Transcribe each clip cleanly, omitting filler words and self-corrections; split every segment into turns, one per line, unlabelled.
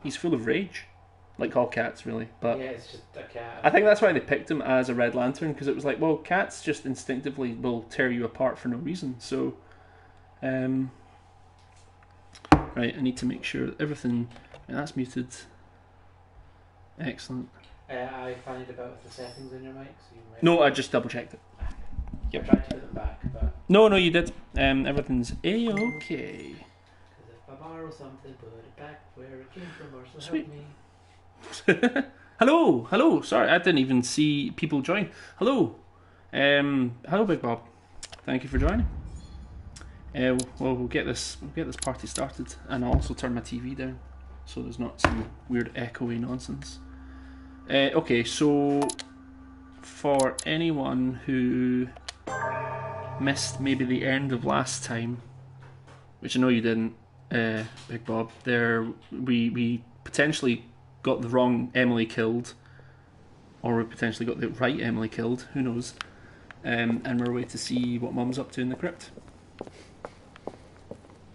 He's full of rage, like all cats, really. But
Yeah, it's just a cat.
I think that's why they picked him as a Red Lantern, because it was like, well, cats just instinctively will tear you apart for no reason. So, right, I need to make sure that everything. That's muted. Excellent.
I find about with the settings in your mic, so you might.
No, I just double checked it.
I tried to put them back, but.
No, you did. Everything's a-okay.
Because if I borrow something, put it back where it came from, or so
Sweet.
help me.
Hello. Sorry, I didn't even see people join. Hello. Hello, Big Bob. Thank you for joining. Well, we'll get this party started, and I'll also turn my TV down so there's not some weird echoey nonsense. Okay, so for anyone who missed maybe the end of last time, which I know you didn't, Big Bob, we potentially got the wrong Emily killed, or we potentially got the right Emily killed, who knows, and we're away to see what Mum's up to in the crypt.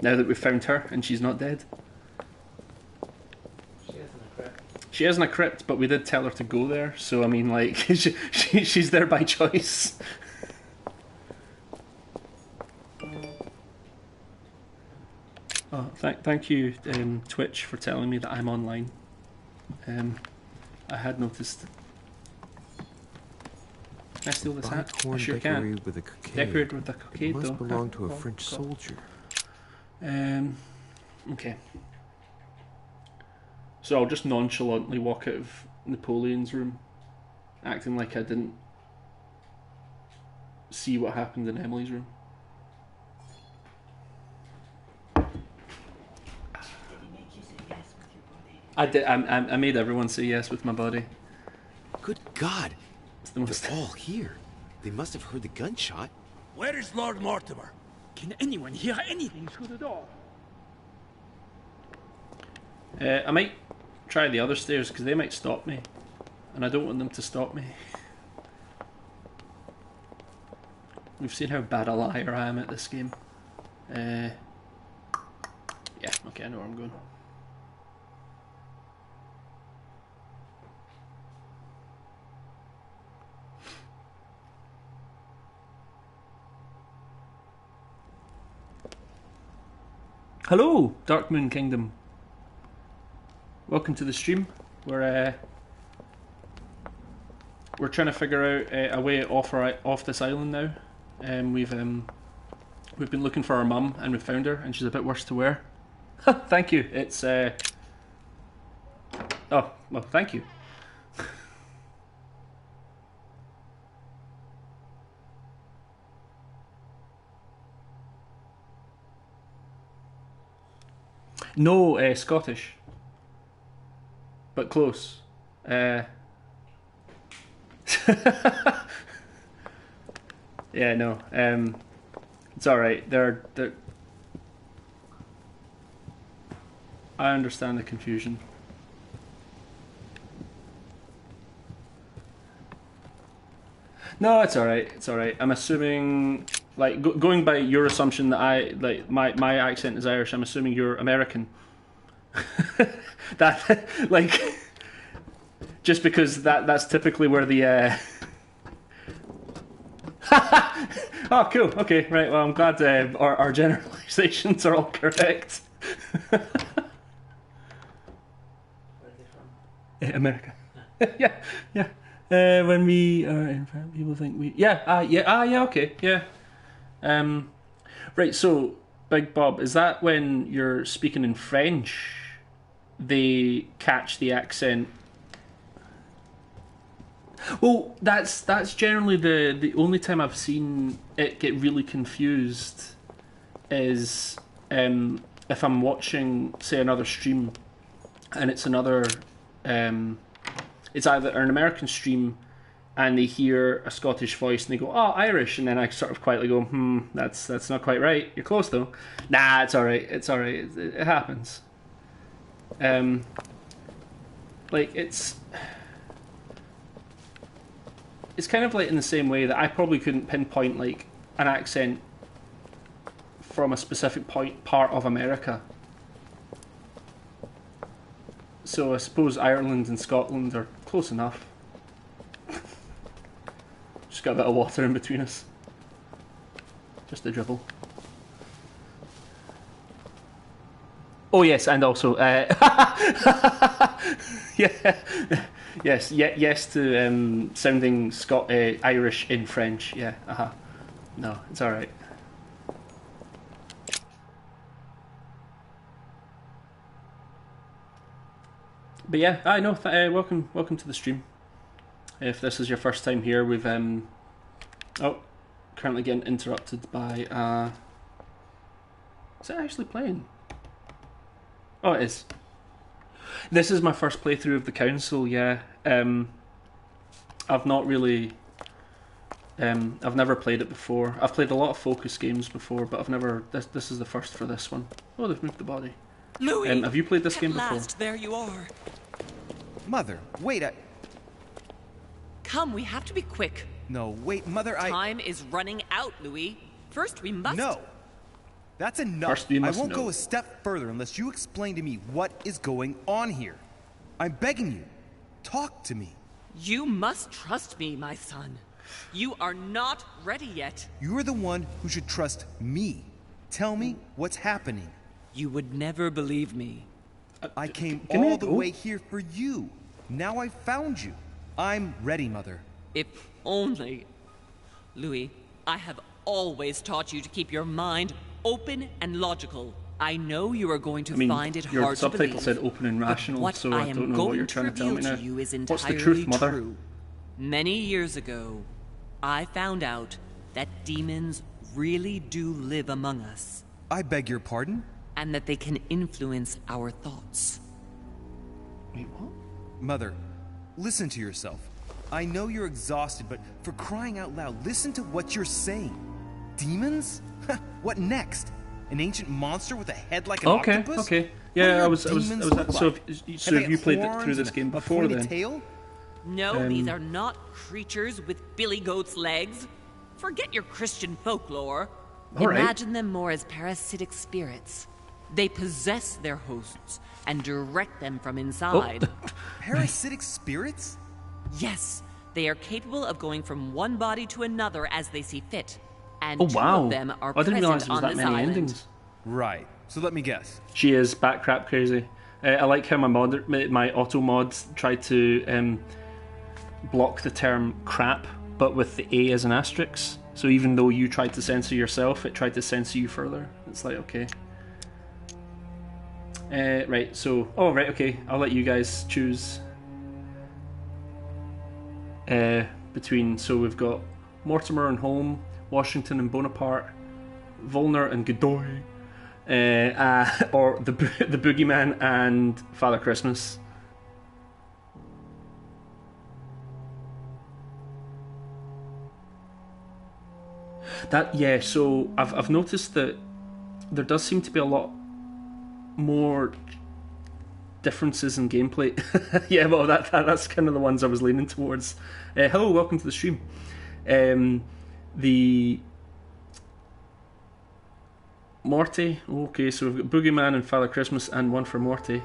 Now that we've found her and she's not dead. She isn't a crypt, but we did tell her to go there, so I mean, like, she's there by choice. Oh, thank you, Twitch, for telling me that I'm online. I had noticed. Can I steal this hat? I sure can.
With a cockade.
Decorated with a cockade,
It must
though.
belong to a French soldier.
Okay. So I'll just nonchalantly walk out of Napoleon's room, acting like I didn't see what happened in Emily's room. I did. I made everyone say yes with my body.
Good God!
It's the most.
They're all here. They must have heard the gunshot.
Where is Lord Mortimer?
Can anyone hear anything through the door?
I might try the other stairs because they might stop me, and I don't want them to stop me. We've seen how bad a liar I am at this game. Yeah, okay, I know where I'm going. Hello, Dark Moon Kingdom. Welcome to the stream. We're trying to figure out a way off this island now. We've been looking for our mum and we found her, and she's a bit worse to wear. Thank you. It's oh well, thank you. No, Scottish, but close. Yeah, no. It's all right. They're. I understand the confusion. No, it's all right. It's all right. I'm assuming, like, going by your assumption that my accent is Irish. I'm assuming you're American. That, like, just because that's typically where the. Oh, cool. Okay, right. Well, I'm glad our generalizations are all correct.
Where are they from?
America. yeah. When we are in front, people think we. Yeah. Okay. Yeah. Right. So, Big Bob, is that when you're speaking in French, they catch the accent? Well, that's generally the only time I've seen it get really confused is if I'm watching, say, another stream, and it's another, it's either an American stream, and they hear a Scottish voice and they go, "Oh, Irish," and then I sort of quietly go, that's not quite right. You're close though. Nah, it's all right. It's all right. It happens. Like it's kind of like in the same way that I probably couldn't pinpoint like an accent from a specific part of America. So I suppose Ireland and Scotland are close enough. Just got a bit of water in between us. Just a dribble. Oh yes, and also, yeah, yes to sounding Irish in French. Yeah, No, it's all right. But yeah, I know. Welcome to the stream. If this is your first time here, we've currently getting interrupted by is it actually playing? Oh, it is. This is my first playthrough of the council. Yeah, I've not really. I've never played it before. I've played a lot of focus games before, but I've never. This is the first for this one. Oh, they've moved the body.
Louis,
have you played this game before?
Last, there you are.
Mother, wait,
Come, we have to be quick.
No, wait, Mother,
Time is running out, Louis. First, we must...
No! That's enough.
First we must
I won't
know.
go a step further unless you explain to me what is going on here. I'm begging you. Talk to me.
You must trust me, my son. You are not ready yet.
You're the one who should trust me. Tell me what's happening.
You would never believe me.
I came all the way here for you. Now I've found you. I'm ready, Mother.
If only... Louis, I have always taught you to keep your mind open and logical. I know you are going to find it
your
hard to believe.
subtitle said open and rational, so I don't know what you're trying to tell me now.
You is
What's the truth, Mother?
True. Many years ago, I found out that demons really do live among us.
I beg your pardon?
And that they can influence our thoughts.
Wait, what?
Mother, listen to yourself. I know you're exhausted, but for crying out loud, listen to what you're saying. Demons? What next? An ancient monster with a head like an octopus?
Okay. Yeah, I was. So have you played it through this game before then?
Tail?
No, these are not creatures with billy goat's legs. Forget your Christian folklore. Imagine them more as parasitic spirits. They possess their hosts and direct them from inside.
Oh.
Parasitic spirits?
Yes, they are capable of going from one body to another as they see fit. And
Oh
two
wow!
of them are
I didn't realize
present
there was
on
that
this
many
island.
endings.
Right. So let me guess.
She is back crap crazy. I like how my auto mods tried to block the term crap, but with the A as an asterisk. So even though you tried to censor yourself, it tried to censor you further. It's like, okay. Right, so... Oh, right, okay. I'll let you guys choose between... So we've got Mortimer and Holm, Washington and Bonaparte, Volner and Godoy, or the Boogeyman and Father Christmas. So I've noticed that there does seem to be a lot more differences in gameplay. Yeah, well, that's kind of the ones I was leaning towards. Hello, welcome to the stream. The Morty. Okay, so we've got Boogeyman and Father Christmas, and one for Morty.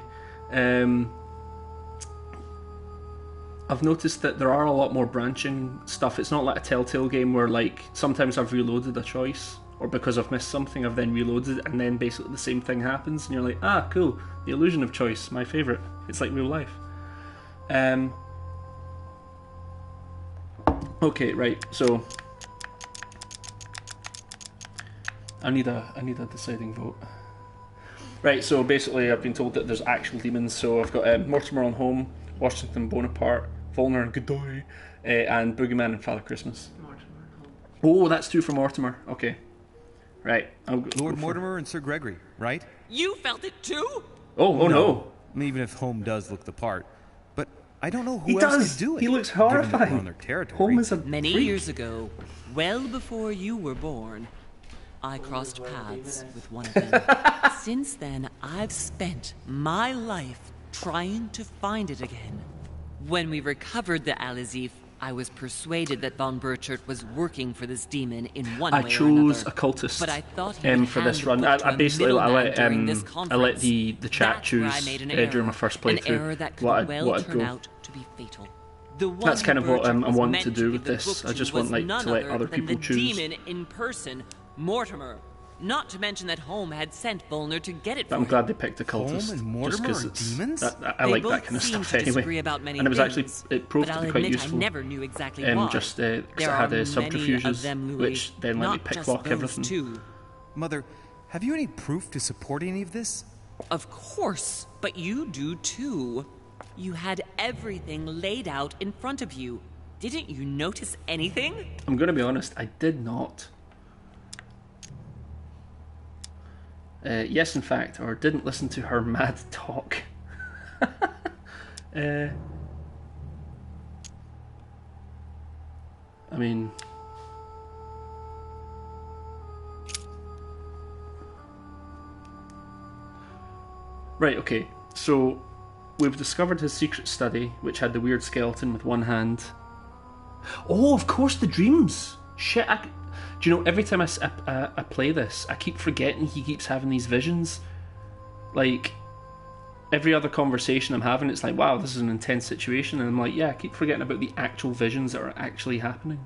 I've noticed that there are a lot more branching stuff. It's not like a Telltale game where, like, sometimes I've reloaded a choice, or because I've missed something, I've then reloaded, and then basically the same thing happens, and you're like, ah, cool, the illusion of choice, my favourite. It's like real life. Okay, right, so I need a deciding vote. Right, so basically I've been told that there's actual demons, so I've got Mortimer on Home, Washington Bonaparte, Volner and Godoy, and Boogeyman and Father Christmas. Oh, that's two for Mortimer. Okay. Right.
Lord Mortimer and Sir Gregory, right?
You felt it too?
Oh no.
Even if Holm does look the part. But I don't know who
He
else
does.
could do it.
He looks
given that we're
horrifying.
on their territory.
Holm is a
Many
freak.
years ago, well before you were born, I crossed paths with one of them. Since then, I've spent my life trying to find it again. When we recovered the Alizif, I was persuaded that von Burchard was working for this demon in one
I
way
chose
or another.
occultist
But I thought he would
for
hand
this
the
run.
book to
I
a
basically I
middleman
let
during this
I let the
conference.
chat
That's where I
choose
made an
during my first playthrough
an error that could
what
well
I'd
turn
go.
out to be fatal. The one
That's kind
who
of what
Burchard
I
was
want
meant
to do with
give the
this.
book
I
to
just
was
want
none
to let
other
other
than
people
the
choose.
demon in person, Mortimer. Not to mention that Holm had sent Volner to get it for
I'm
him.
glad they picked occultist.
Holm and Mortimer
just 'cause
are
it's
demons?
I
They
like
both
that kind of
seem
stuff
to
anyway.
disagree about many
And it was actually
things,
it proved
but
to
I'll
be quite
admit
useful.
I never knew exactly why.
Just because
There
it had
are
subterfuges,
many of them, Louis,
which then let me
not
pick
just
lock
those
everything.
two.
Mother, have you any proof to support any of this?
Of course, but you do too. You had everything laid out in front of you. Didn't you notice anything?
I'm going to be honest, I did not. Yes, in fact, or didn't listen to her mad talk. I mean... Right, okay, so we've discovered his secret study, which had the weird skeleton with one hand. Oh, of course, the dreams! Shit, do you know, every time I play this, I keep forgetting he keeps having these visions. Like, every other conversation I'm having, it's like, wow, this is an intense situation, and I'm like, yeah, I keep forgetting about the actual visions that are actually happening.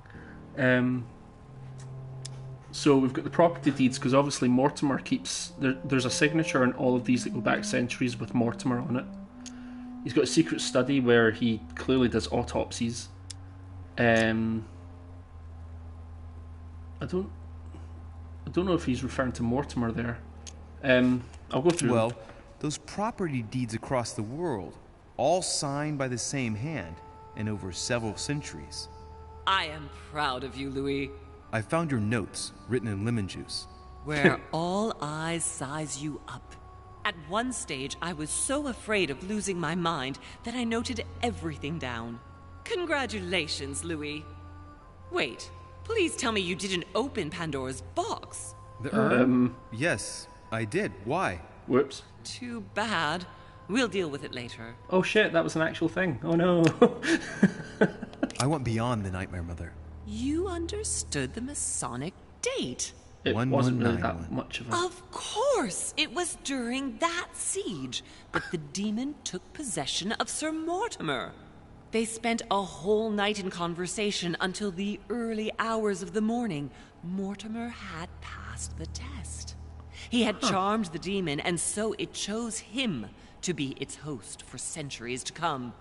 So we've got the property deeds, because obviously Mortimer keeps... There's a signature in all of these that go back centuries with Mortimer on it. He's got a secret study where he clearly does autopsies. I don't know if he's referring to Mortimer there. I'll go through.
Well, those property deeds across the world, all signed by the same hand, and over several centuries.
I am proud of you, Louis.
I found your notes, written in lemon juice.
Where all eyes size you up. At one stage, I was so afraid of losing my mind that I noted everything down. Congratulations, Louis. Wait, please tell me you didn't open Pandora's box.
The urn? Yes, I did. Why?
Whoops.
Too bad. We'll deal with it later.
Oh shit, that was an actual thing. Oh no.
I went beyond the nightmare, Mother.
You understood the Masonic date.
It wasn't really that
1191.
much of a...
Of course! It was during that siege that the demon took possession of Sir Mortimer. They spent a whole night in conversation until the early hours of the morning. Mortimer had passed the test. He had charmed the demon, and so it chose him to be its host for centuries to come.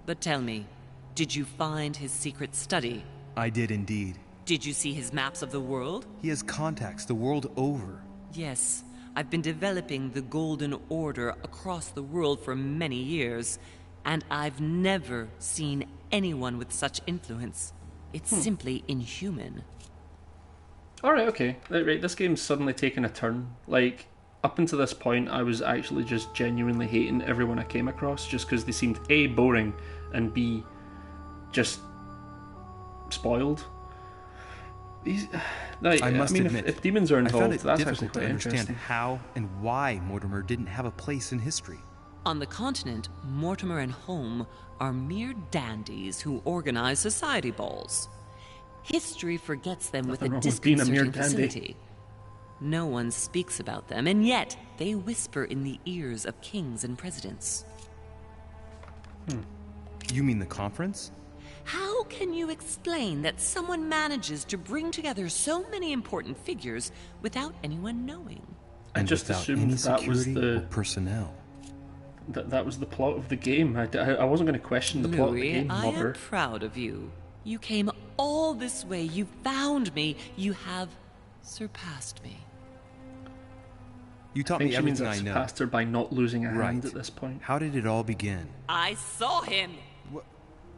But tell me, did you find his secret study?
I did indeed.
Did you see his maps of the world?
He has contacts the world over.
Yes, I've been developing the Golden Order across the world for many years, and I've never seen anyone with such influence. It's simply inhuman.
Alright, okay. Right, this game's suddenly taken a turn. Like, up until this point, I was actually just genuinely hating everyone I came across, just because they seemed A, boring, and B, just spoiled.
I must admit,
if demons are
I found
involved,
it
that's actually
difficult to
quite
understand
interesting.
how and why Mortimer didn't have a place in history.
On the continent, Mortimer and Holm are mere dandies who organize society balls. History forgets them with a
Nothing wrong with being a mere
disconcerting
dandy.
facility. No one speaks about them, and yet they whisper in the ears of kings and presidents.
You mean the conference?
How can you explain that someone manages to bring together so many important figures without anyone knowing?
I
And
just
without
assumed
any
that was
security or
the
personnel.
that was the plot of the game. I wasn't going to question the plot of the
Louis,
game,
I am
mother.
proud of you. You came all this way. You found me. You have surpassed me.
You
I
taught
think
me
she means
everything
I
I know.
surpassed her by not losing a hand
Right.
at this point.
How did it all begin?
I saw him.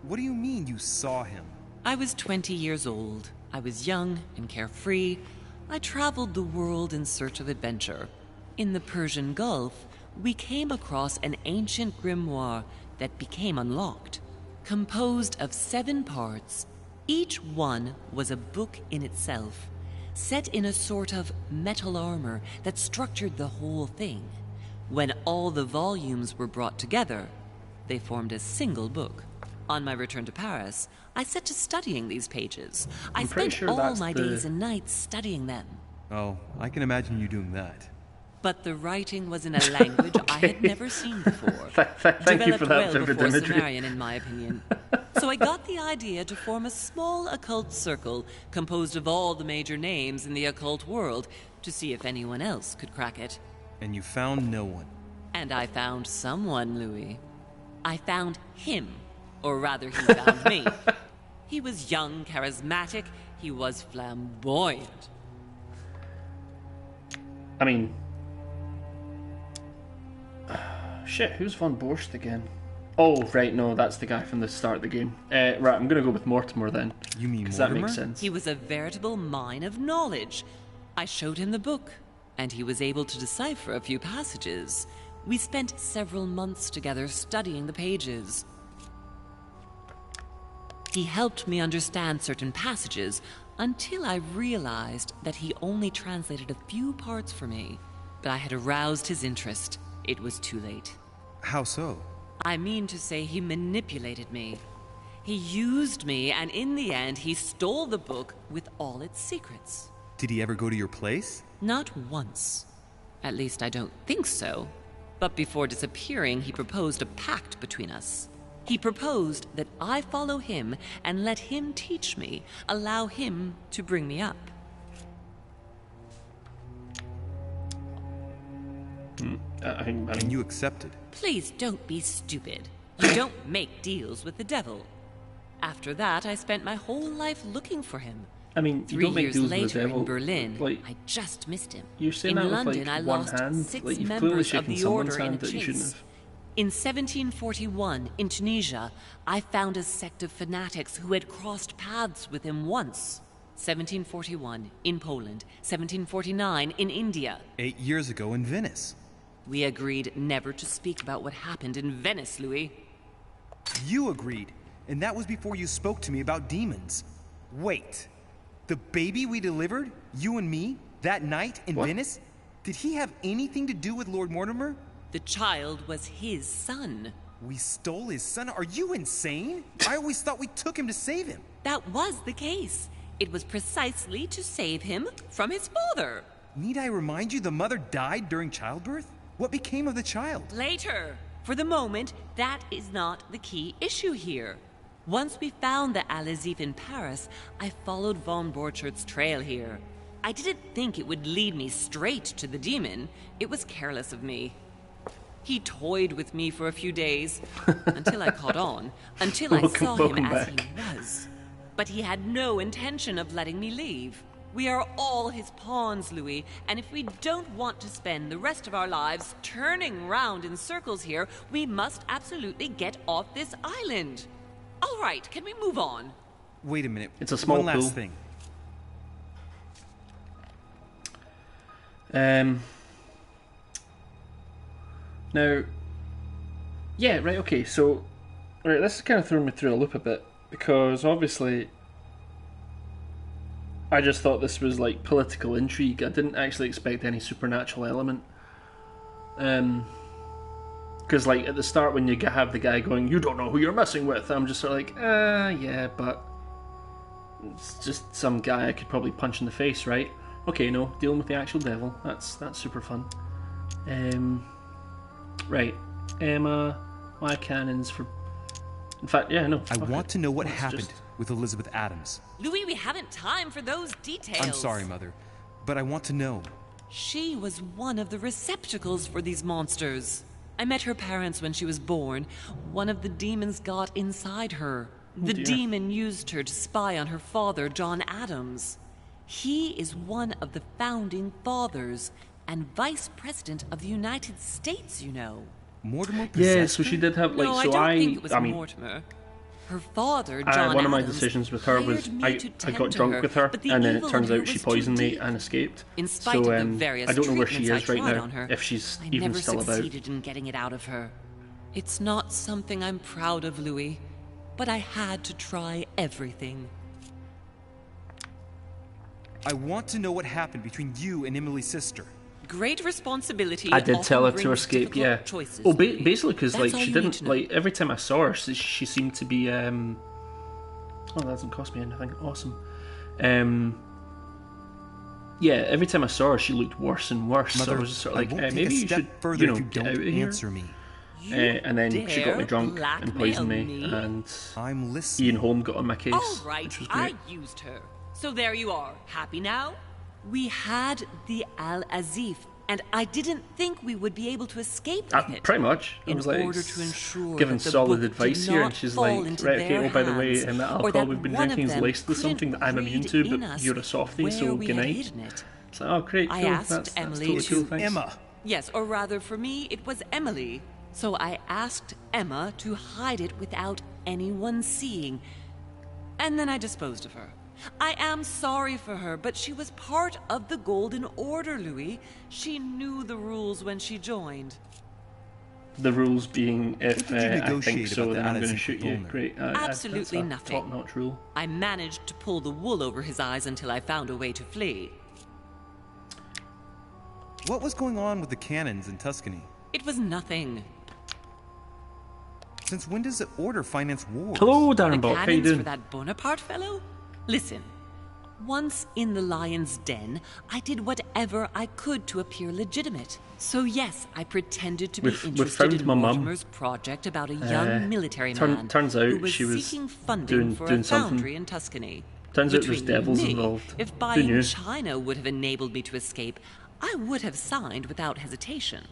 What do you mean you saw him?
I was 20 years old. I was young and carefree. I traveled the world in search of adventure. In the Persian Gulf, we came across an ancient grimoire that became unlocked. Composed of 7 parts, each one was a book in itself, set in a sort of metal armor that structured the whole thing. When all the volumes were brought together, they formed a single book. On my return to Paris, I set to studying these pages. I
I'm pretty
spent
sure
all
that's
my
the-
days and nights studying them.
Oh, I can imagine you doing that.
But the writing was in a language I had never seen before.
Thank you for
Developed
that
well
vivid
before
imagery.
Sumerian, in my opinion. So I got the idea to form a small occult circle composed of all the major names in the occult world to see if anyone else could crack it.
And you found no one.
And I found someone, Louis. I found him. Or rather, he found me. He was young, charismatic. He was flamboyant.
I mean, shit, who's Von Borscht again? Oh, right, no, that's the guy from the start of the game. Right, I'm going to go with Mortimer then.
You mean
Because
Mortimer?
that makes sense.
He was a veritable mine of knowledge. I showed him the book, and he was able to decipher a few passages. We spent several months together studying the pages. He helped me understand certain passages until I realized that he only translated a few parts for me. But I had aroused his interest. It was too late.
How so?
I mean to say he manipulated me. He used me, and in the end, he stole the book with all its secrets.
Did he ever go to your place?
Not once. At least I don't think so. But before disappearing, he proposed a pact between us. He proposed that I follow him and let him teach me, allow him to bring me up.
And you accepted.
Please don't be stupid. You don't make deals with the devil. After that, I spent my whole life looking for him.
I mean, you
3
don't make
years
deals with the
later
devil.
in Berlin,
Like,
I just missed him.
you're saying
in
that
London,
with
I
like one
lost
hand.
6
Like, you've clearly
members of
shaken
the
someone's
order in a
hand that you shouldn't
chase.
have.
In 1741, in Tunisia, I found a sect of fanatics who had crossed paths with him once. 1741, in Poland. 1749, in India.
8 years ago in Venice.
We agreed never to speak about what happened in Venice, Louis.
You agreed, and that was before you spoke to me about demons. Wait, the baby we delivered, you and me, that night in
What?
Venice? Did he have anything to do with Lord Mortimer?
The child was his son.
We stole his son? Are you insane? I always thought we took him to save him.
That was the case. It was precisely to save him from his father.
Need I remind you the mother died during childbirth? What became of the child?
Later. For the moment, that is not the key issue here. Once we found the Al-Azif in Paris, I followed von Borchart's trail here. I didn't think it would lead me straight to the demon. It was careless of me. He toyed with me for a few days, until I caught on, until I saw him
welcome
as
back.
he was. But he had no intention of letting me leave. We are all his pawns, Louis, and if we don't want to spend the rest of our lives turning round in circles here, we must absolutely get off this island. All right, can we move on?
Wait a minute.
It's a small
One last
pool.
thing.
Now, yeah, right, okay, so, right, this is kind of throwing me through a loop a bit, because obviously I just thought this was like political intrigue. I didn't actually expect any supernatural element. Because like at the start when you have the guy going, "You don't know who you're messing with," I'm just sort of like, yeah, but it's just some guy I could probably punch in the face, right? Okay, no, dealing with the actual devil. That's super fun. Right, Emma, my cannons for. In fact, yeah, no.
I want to know what
Let's
happened
just-
with Elizabeth Adams.
Louis, we haven't time for those details.
I'm sorry, Mother, but I want to know.
She was one of the receptacles for these monsters. I met her parents when she was born. One of the demons got inside her. The
dear.
demon used her to spy on her father, John Adams. He is one of the founding fathers and vice president of the United States, you know.
Mortimer
Yeah,
possessed
so she
her?
did have like.
No, I
so
don't think it was
I mean,
Mortimer. Her father, John
one of my
Adams,
decisions with her was
hired me
I
to
got
tend to
drunk with her,
but the
and then it
evil
turns
in her
out she
was too
poisoned me
deep.
and escaped.
In spite
So
of the various
I don't know where she
treatments
is
I
right
tried
now,
on her,
if she's
I
even
never
still about.
succeeded in getting it out of her. It's not something I'm proud of, Louis, but I had to try everything.
I want to know what happened between you and Emily's sister.
Great responsibility.
I did tell her
often
to
brings
escape,
difficult
yeah.
choices,
Oh,
Louis.
basically, because
That's
like
all
she
you need
didn't
to know.
like every time I saw her, she seemed to be. Oh, that doesn't cost me anything. Awesome. Yeah, every time I saw her, she looked worse and worse.
Mother,
so I was just sort of
I
like,
won't take
maybe
a
you
step
should,
further if you
get
don't
out of here.
answer me.
And then she got me
dare
drunk and
blackmail
poisoned me,
me?
and
I'm listening.
Ian Holm got on my case,
All right,
which was great.
I used her. So there you are. Happy now? We had the Al-Azif, and I didn't think we would be able to escape with it.
Pretty much. I
In
was like,
order to ensure
giving
that the
solid
book
advice
did
here,
not
and she's
fall
like,
into
right, okay,
their
oh, by the way,
hands,
and that
or
alcohol
that
we've been
one of
drinking is
them
laced with something that I'm immune
couldn't
to,
read in
but
us
you're a softie,
where
so
we
good
had
night.
hidden it.
It's like, oh, great, cool.
I asked
that's
Emily
totally cool,
to-
thanks.
Emma.
Yes, or rather for me, it was Emily. So I asked Emma to hide it without anyone seeing. And then I disposed of her. I am sorry for her, but she was part of the Golden Order, Louis. She knew the rules when she joined.
The rules being, if
What did you
I think
negotiate
so,
about
then
the
I'm going to
Madison
shoot you.
Fulner?
Great.
Absolutely
that's a
nothing.
top-notch rule.
I managed to pull the wool over his eyes until I found a way to flee.
What was going on with the cannons in Tuscany?
It was nothing.
Since when does the Order finance wars?
Hello,
The
Darren Bach. How you
cannons for
doing?
that Bonaparte fellow? Listen, once in the lion's den, I did whatever I could to appear legitimate. So yes, I pretended to be
We've
interested
found
in
my mum.
Mortimer's project about a young military man
turns out
who was
she was
seeking funding for
doing
a
something.
foundry in Tuscany.
Turns out there's
Between
devils
me,
involved.
If
Who
buying
knew?
China would have enabled me to escape, I would have signed without hesitation.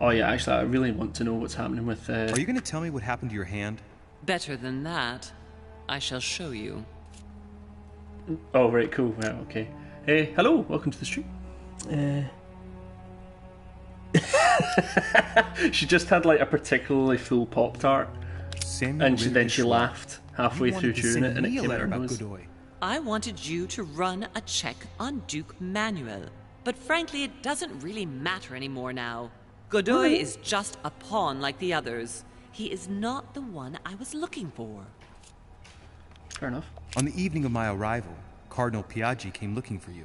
Oh yeah, actually, I really want to know what's happening with.
Are you going to tell me what happened to your hand?
Better than that, I shall show you.
Oh right, cool. Right, okay. Hey, hello, welcome to the stream. She just had like a particularly full Pop Tart,
Samuel
and then
Ridley
she
Schwab.
laugh halfway
You
through
wanted to
chewing
send
it, and it
me a
came out
letter
her
about
nose.
Godoy.
I wanted you to run a check on Duke Manuel, but frankly, it doesn't really matter anymore now. Godoy is just a pawn like the others. He is not the one I was looking for.
Fair enough.
On the evening of my arrival, Cardinal Piaggi came looking for you.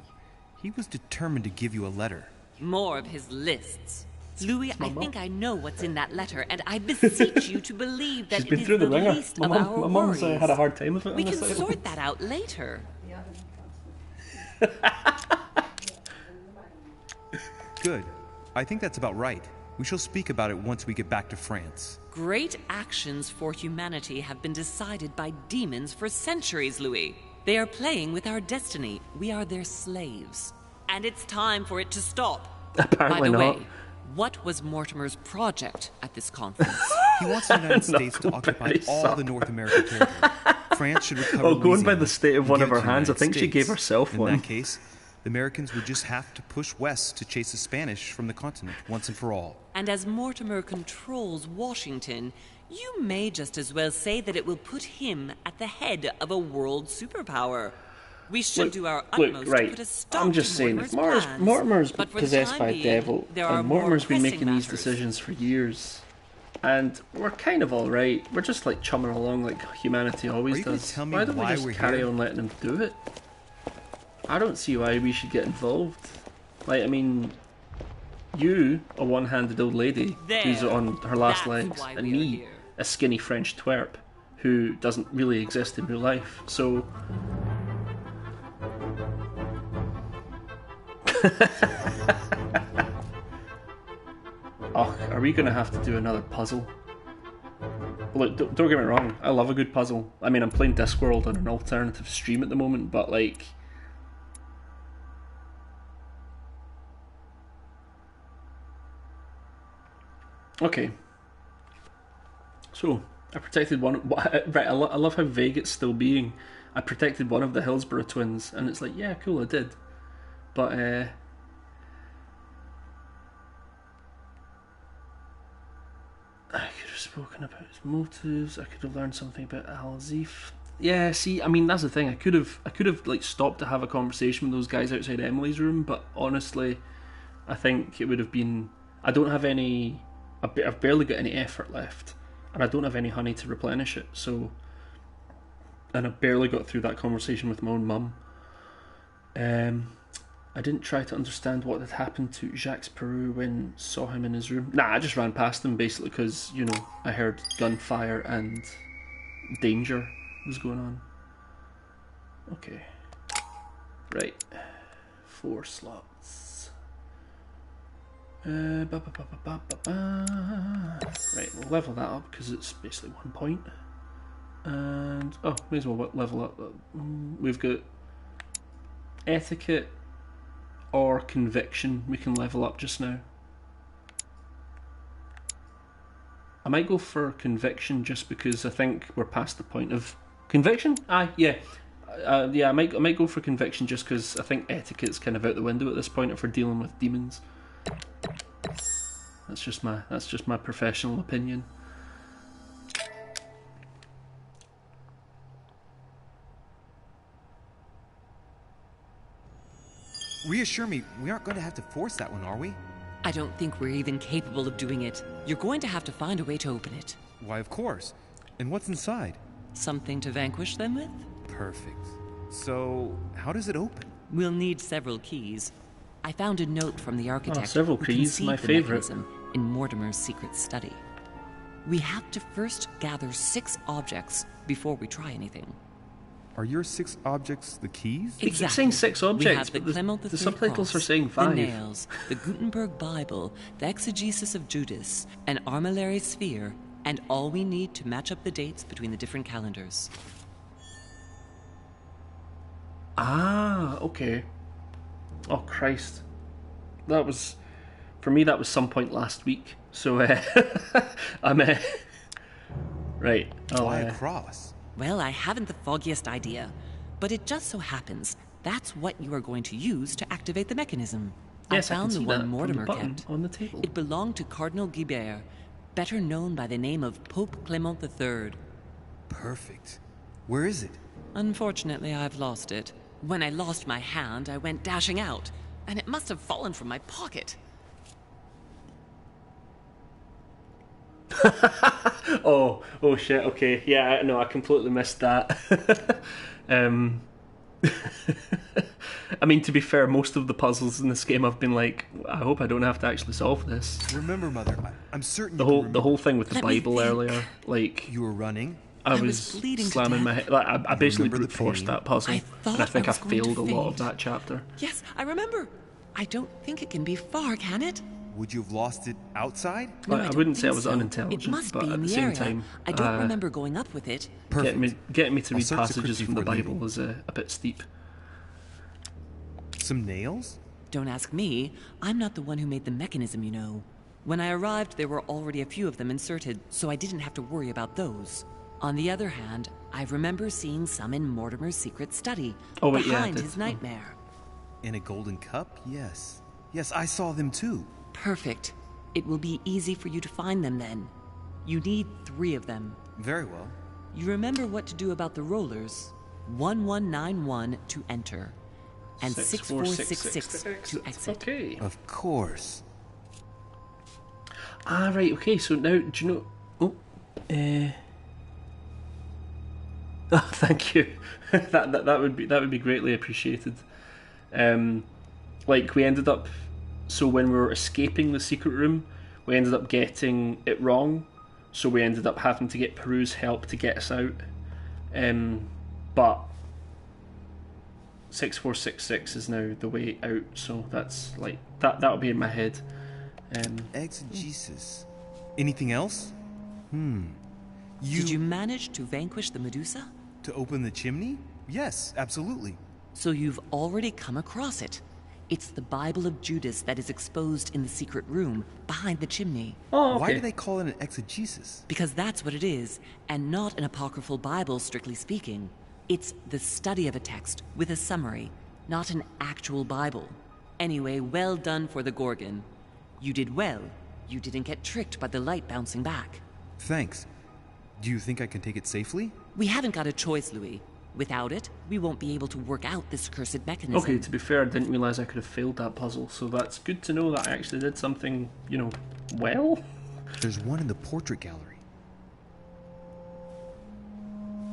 He was determined to give you a letter.
More of his lists. Louis, I think I know what's in that letter, and I beseech you to believe that
She's been
it is
through the
the
ringer.
least
My
of
mum,
our
my mum's
worries.
had a hard time with it.
We
on
can
this side.
sort that out later.
Good. I think that's about right. We shall speak about it once we get back to France.
Great actions for humanity have been decided by demons for centuries, Louis. They are playing with our destiny. We are their slaves. And it's time for it to stop.
Apparently
By the
not.
way, what was Mortimer's project at this conference?
He wants the United States to
No,
occupy
very
all
soft.
the North American territory. France should recover
Oh, going by
Louisiana
the state of
and
one
give
of
it
her
to the
hands, I
United
think she gave
States.
herself
In
one.
that case, the Americans would just have to push west to chase the Spanish from the continent once and for all.
And as Mortimer controls Washington, you may just as well say that it will put him at the head of a world superpower. We should do our utmost to
right.
put a stop
I'm just
to
saying,
Mortimer's
if Mortimer's,
plans.
Mortimer's
But for the
possessed
time
by a
being,
devil,
there are
and
more
Mortimer's been
pressing
making these
matters.
decisions for years, and we're kind of all right. We're just like chumming along like humanity
Are
always
you gonna
does.
tell me
Why don't we
why
just
we're
carry
here?
on letting him do it? I don't see why we should get involved. Like, I mean, you, a one-handed old lady who's
There.
on her last
That's
legs,
why
and
we are
me,
here.
a skinny French twerp who doesn't really exist in real life. So. Oh, are we going to have to do another puzzle? Look, don't get me wrong, I love a good puzzle. I mean, I'm playing Discworld on an alternative stream at the moment, but like... Okay. So, I protected one... Right, I love how vague it's still being. I protected one of the Hillsborough twins, and it's like, yeah, cool, I did. But, I could have spoken about his motives. I could have learned something about Al-Azif. Yeah, see, I mean, that's the thing. I could have like stopped to have a conversation with those guys outside Emily's room, but honestly, I think it would have been. I don't have any. I've barely got any effort left, and I don't have any honey to replenish it. So, and I barely got through that conversation with my own mum. I didn't try to understand what had happened to Jacques Peru when saw him in his room. Nah, I just ran past him basically because, you know, I heard gunfire and danger was going on. Okay. Right. 4 slots. Right, we'll level that up because it's basically 1 point. And, oh, may as well level up. We've got etiquette or conviction we can level up just now. I might go for conviction just because I think we're past the point of conviction. Yeah, I might go for conviction just because I think etiquette's kind of out the window at this point if we're dealing with demons. That's just my professional opinion.
Reassure me, we aren't going to have to force that one, are we?
I don't think we're even capable of doing it. You're going to have to find a way to open it.
Why, of course. And what's inside?
Something to vanquish them with?
Perfect. So, how does it open?
We'll need several keys. I found a note from the architect
several
who
keys,
conceived
my
the
favourite.
mechanism in Mortimer's secret study. We have to first gather 6 objects before we try anything.
Are your 6 objects the keys?
They keep saying 6 objects,
We have the
but
Clement
the
III
subtitles
cross,
are saying 5.
The nails, the Gutenberg Bible, the exegesis of Judas, an armillary sphere, and all we need to match up the dates between the different calendars.
Ah, okay. Oh, Christ. That was... For me, that was some point last week. So, I'm... Right.
Why a cross?
Well, I haven't the foggiest idea, but it just so happens that's what you are going to use to activate the mechanism.
Yes,
I found
can
the
see
one
that
Mortimer
from the button
kept.
on the table.
It belonged to Cardinal Guibert, better known by the name of Pope Clement III.
Perfect. Where is it?
Unfortunately, I've lost it. When I lost my hand, I went dashing out, and it must have fallen from my pocket.
Oh shit, okay. Yeah, no, I completely missed that. I mean, to be fair, most of the puzzles in this game I've been like, I hope I don't have to actually solve this.
Remember, Mother, I'm certain
The whole thing with the
Let me
Bible
think.
earlier, like,
You were running?
I
was
was
bleeding to
slamming my
death.
head. Like, I basically
remember the
brute forced
pain?
that puzzle,
I thought
and I think
I
I
was going to
failed a lot of
faint.
that chapter.
Yes, I remember. I don't think it can be far, can it?
Would you have lost it outside?
No,
I
don't
wouldn't say I
think
was
so.
unintelligent,
It must
but
be
at
in
the
the
same
area.
time,
I don't remember going up with it.
Perfect.
Getting me to
I'll
read
search the
passages
crypt
from the
before
Bible
leaving.
is a bit steep.
Some nails?
Don't ask me. I'm not the one who made the mechanism, you know. When I arrived, there were already a few of them inserted, so I didn't have to worry about those. On the other hand, I remember seeing some in Mortimer's secret study,
Oh, wait, yeah, I
behind
did.
his nightmare.
In a golden cup? Yes. Yes, I saw them too.
Perfect. It will be easy for you to find them then. You need 3 of them.
Very well.
You remember what to do about the rollers. 1191 to enter, and 6466 to exit.
Okay.
Of course.
Ah, right. Okay. So now, do you know? Oh, oh, thank you. that would be greatly appreciated. Like we ended up. So when we were escaping the secret room, we ended up getting it wrong. So we ended up having to get Peru's help to get us out. But 6466 is now the way out. So that's like that'll be in my head.
Exegesis. Anything else?
Did you manage to vanquish the Medusa?
To open the chimney? Yes, absolutely.
So you've already come across it. It's the Bible of Judas that is exposed in the secret room behind the chimney.
Oh, okay.
Why do they call it an exegesis?
Because that's what it is, and not an apocryphal Bible, strictly speaking. It's the study of a text with a summary, not an actual Bible. Anyway, well done for the Gorgon. You did well. You didn't get tricked by the light bouncing back.
Thanks. Do you think I can take it safely?
We haven't got a choice, Louis. Without it, we won't be able to work out this cursed mechanism.
Okay, to be fair, I didn't realise I could have failed that puzzle, so that's good to know that I actually did something, you know, well.
There's one in the portrait gallery.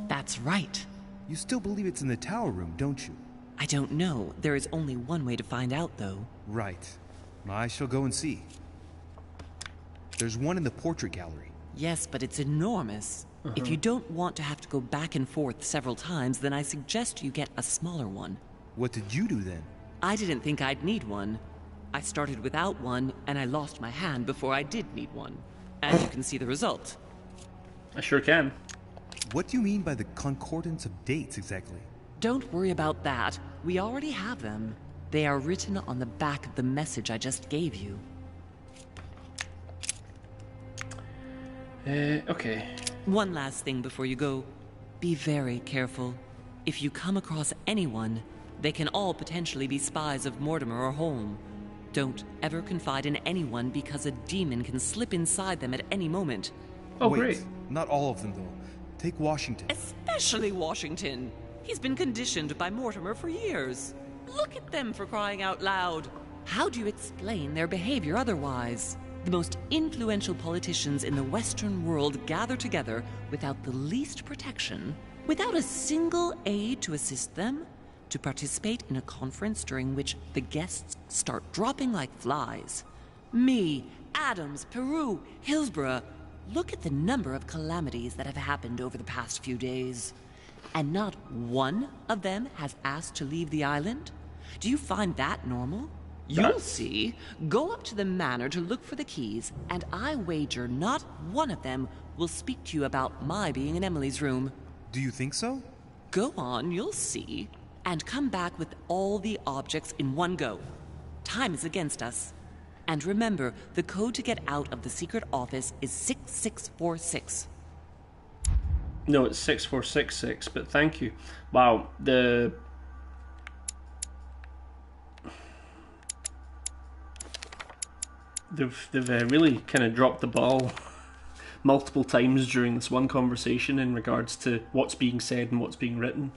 That's right.
You still believe it's in the tower room, don't you?
I don't know. There is only one way to find out, though.
Right. I shall go and see. There's one in the portrait gallery.
Yes, but it's enormous. If you don't want to have to go back and forth several times, then I suggest you get a smaller one.
What did you do then?
I didn't think I'd need one. I started without one, and I lost my hand before I did need one. And you can see the result.
I sure can.
What do you mean by the concordance of dates exactly?
Don't worry about that. We already have them. They are written on the back of the message I just gave you.
Okay.
One last thing before you go. Be very careful. If you come across anyone, they can all potentially be spies of Mortimer or Holm. Don't ever confide in anyone because a demon can slip inside them at any moment.
Oh,
Wait,
great.
not all of them though. Take Washington.
Especially Washington. He's been conditioned by Mortimer for years. Look at them, for crying out loud. How do you explain their behavior otherwise? The most influential politicians in the Western world gather together without the least protection, without a single aid to assist them, to participate in a conference during which the guests start dropping like flies. Me, Adams, Peru, Hillsborough. Look at the number of calamities that have happened over the past few days. And not one of them has asked to leave the island? Do you find that normal? You'll see. Go up to the manor to look for the keys, and I wager not one of them will speak to you about my being in Emily's room.
Do you think so?
Go on, you'll see. And come back with all the objects in one go. Time is against us. And remember, the code to get out of the secret office is 6646.
No, it's 6466, but thank you. Wow, they've really kind of dropped the ball multiple times during this one conversation in regards to what's being said and what's being written.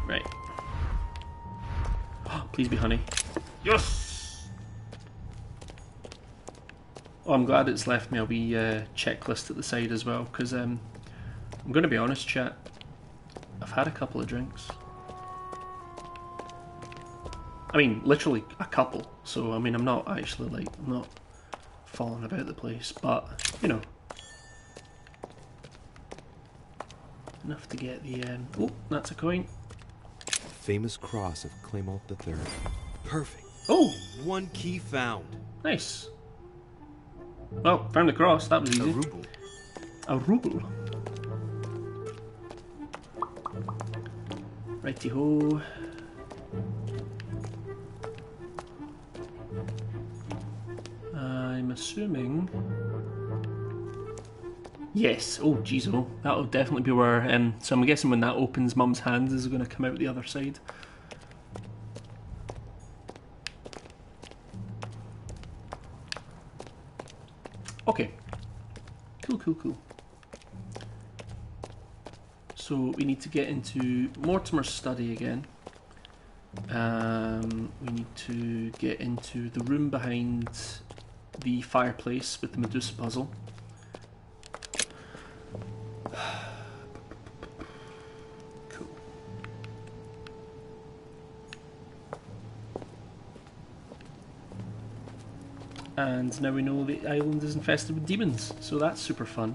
Right. Please be honey. Yes! Oh, I'm glad it's left me a wee checklist at the side as well, because I'm going to be honest, chat. I've had a couple of drinks. I mean, literally a couple. So, I mean, I'm not actually, like, I'm not falling about the place, but, you know. Enough to get the, oh, that's a coin.
Famous cross of Claymont III. Perfect.
Oh!
One key found.
Nice. Well, found the cross, that was easy.
A ruble.
A ruble. Righty-ho. I'm assuming... Yes. Oh, jeez, oh. That'll definitely be where... so I'm guessing when that opens, Mum's hand is going to come out the other side. Okay. Cool. So we need to get into Mortimer's study again. We need to get into the room behind the fireplace with the Medusa puzzle. Cool. And now we know the island is infested with demons, so that's super fun.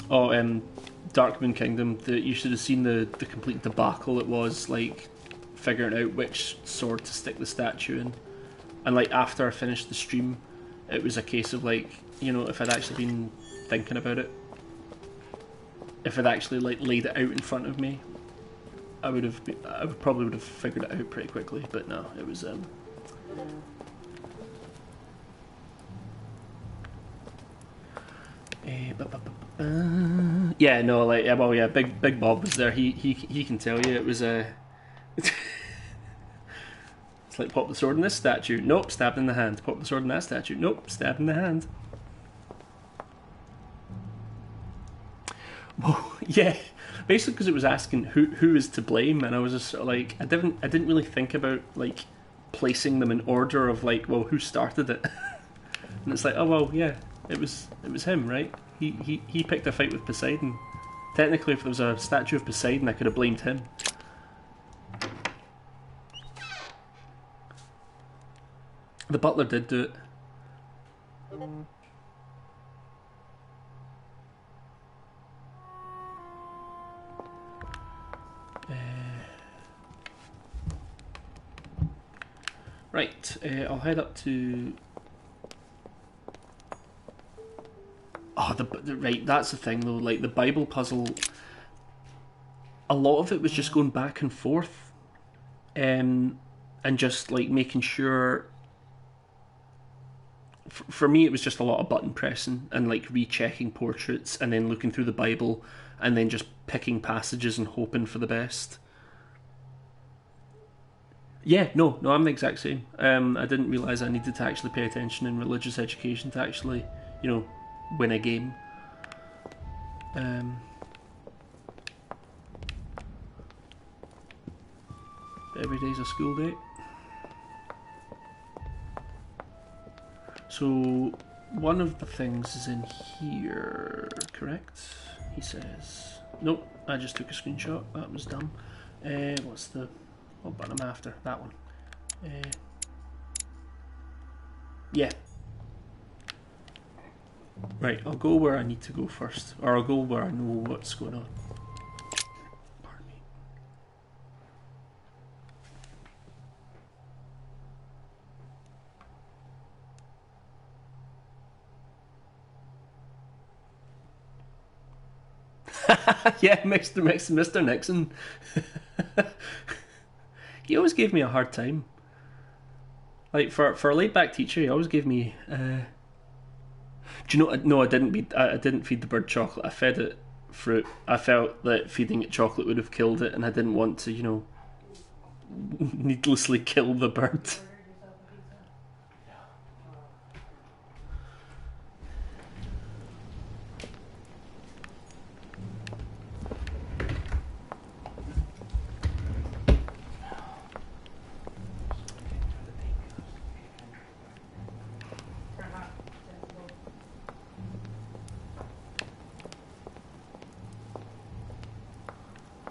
Oh, Darkmoon Kingdom, you should have seen the complete debacle it was, like, figuring out which sword to stick the statue in. And, like, after I finished the stream, it was a case of, like, you know, if I'd actually been thinking about it, if I'd actually, like, laid it out in front of me, I probably would have figured it out pretty quickly, but no, it was, yeah, no, like, well, yeah, Big Bob was there. He can tell you it was a. It's like, pop the sword in this statue. Nope, stabbed in the hand. Pop the sword in that statue. Nope, stabbed in the hand. Well, yeah, basically because it was asking who is to blame, and I was just sort of like, I didn't really think about, like, placing them in order of, like, well, who started it. And it's like, oh well, yeah, it was him, right? He picked a fight with Poseidon. Technically, if there was a statue of Poseidon, I could have blamed him. The butler did do it. Right, I'll head up to... Oh, right, that's the thing though, like the Bible puzzle, a lot of it was just going back and forth, and just like making sure, for me it was just a lot of button pressing and like rechecking portraits and then looking through the Bible and then just picking passages and hoping for the best. Yeah, no, I'm the exact same. I didn't realise I needed to actually pay attention in religious education to actually, you know, win a game. Every day's a school day. So one of the things is in here, correct? He says. Nope, I just took a screenshot. That was dumb. What's the... What button am I after? That one. Yeah. Right, I'll go where I need to go first. Or I'll go where I know what's going on. Pardon me. Yeah, Mr. Nixon. He always gave me a hard time. Like for a laid back teacher, he always gave me. Do you know? No, I didn't feed the bird chocolate. I fed it fruit. I felt that feeding it chocolate would have killed it, and I didn't want to, you know, needlessly kill the bird.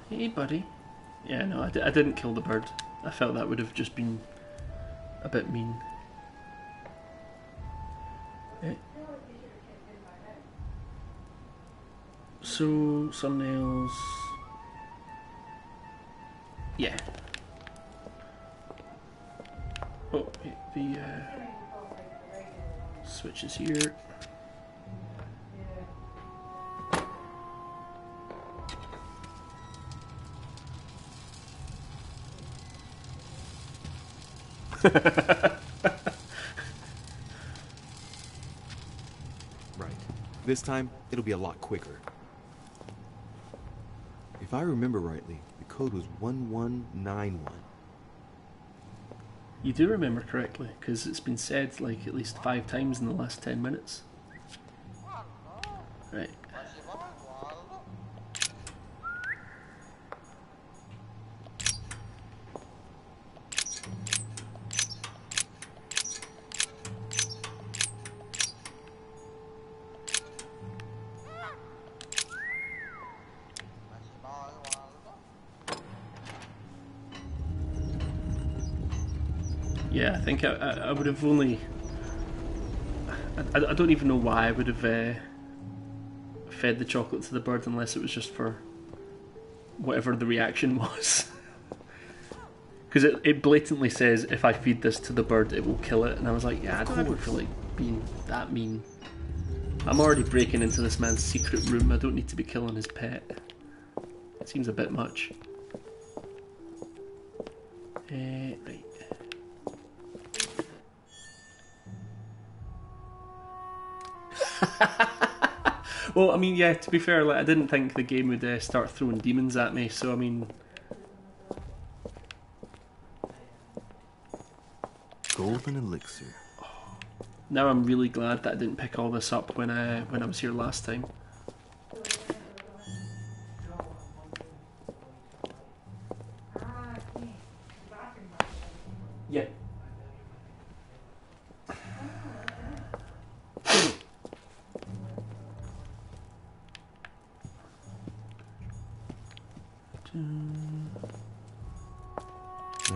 Hey, buddy. Yeah, no, I didn't kill the bird. I felt that would have just been a bit mean. So, thumbnails. Yeah. Oh, the switch is here.
Right. This time, it'll be a lot quicker. If I remember rightly, the code was 1191.
You do remember correctly, because it's been said like at least 5 times in the last 10 minutes. Right. Yeah, I think I would have only... I don't even know why I would have fed the chocolate to the bird unless it was just for whatever the reaction was. Because it blatantly says, if I feed this to the bird, it will kill it. And I was like, yeah, I don't ever feel like being that mean. I'm already breaking into this man's secret room. I don't need to be killing his pet. It seems a bit much. Right. Well, I mean, yeah, to be fair, like, I didn't think the game would start throwing demons at me, so I mean...
Golden elixir.
Now I'm really glad that I didn't pick all this up when I was here last time. Yeah.
A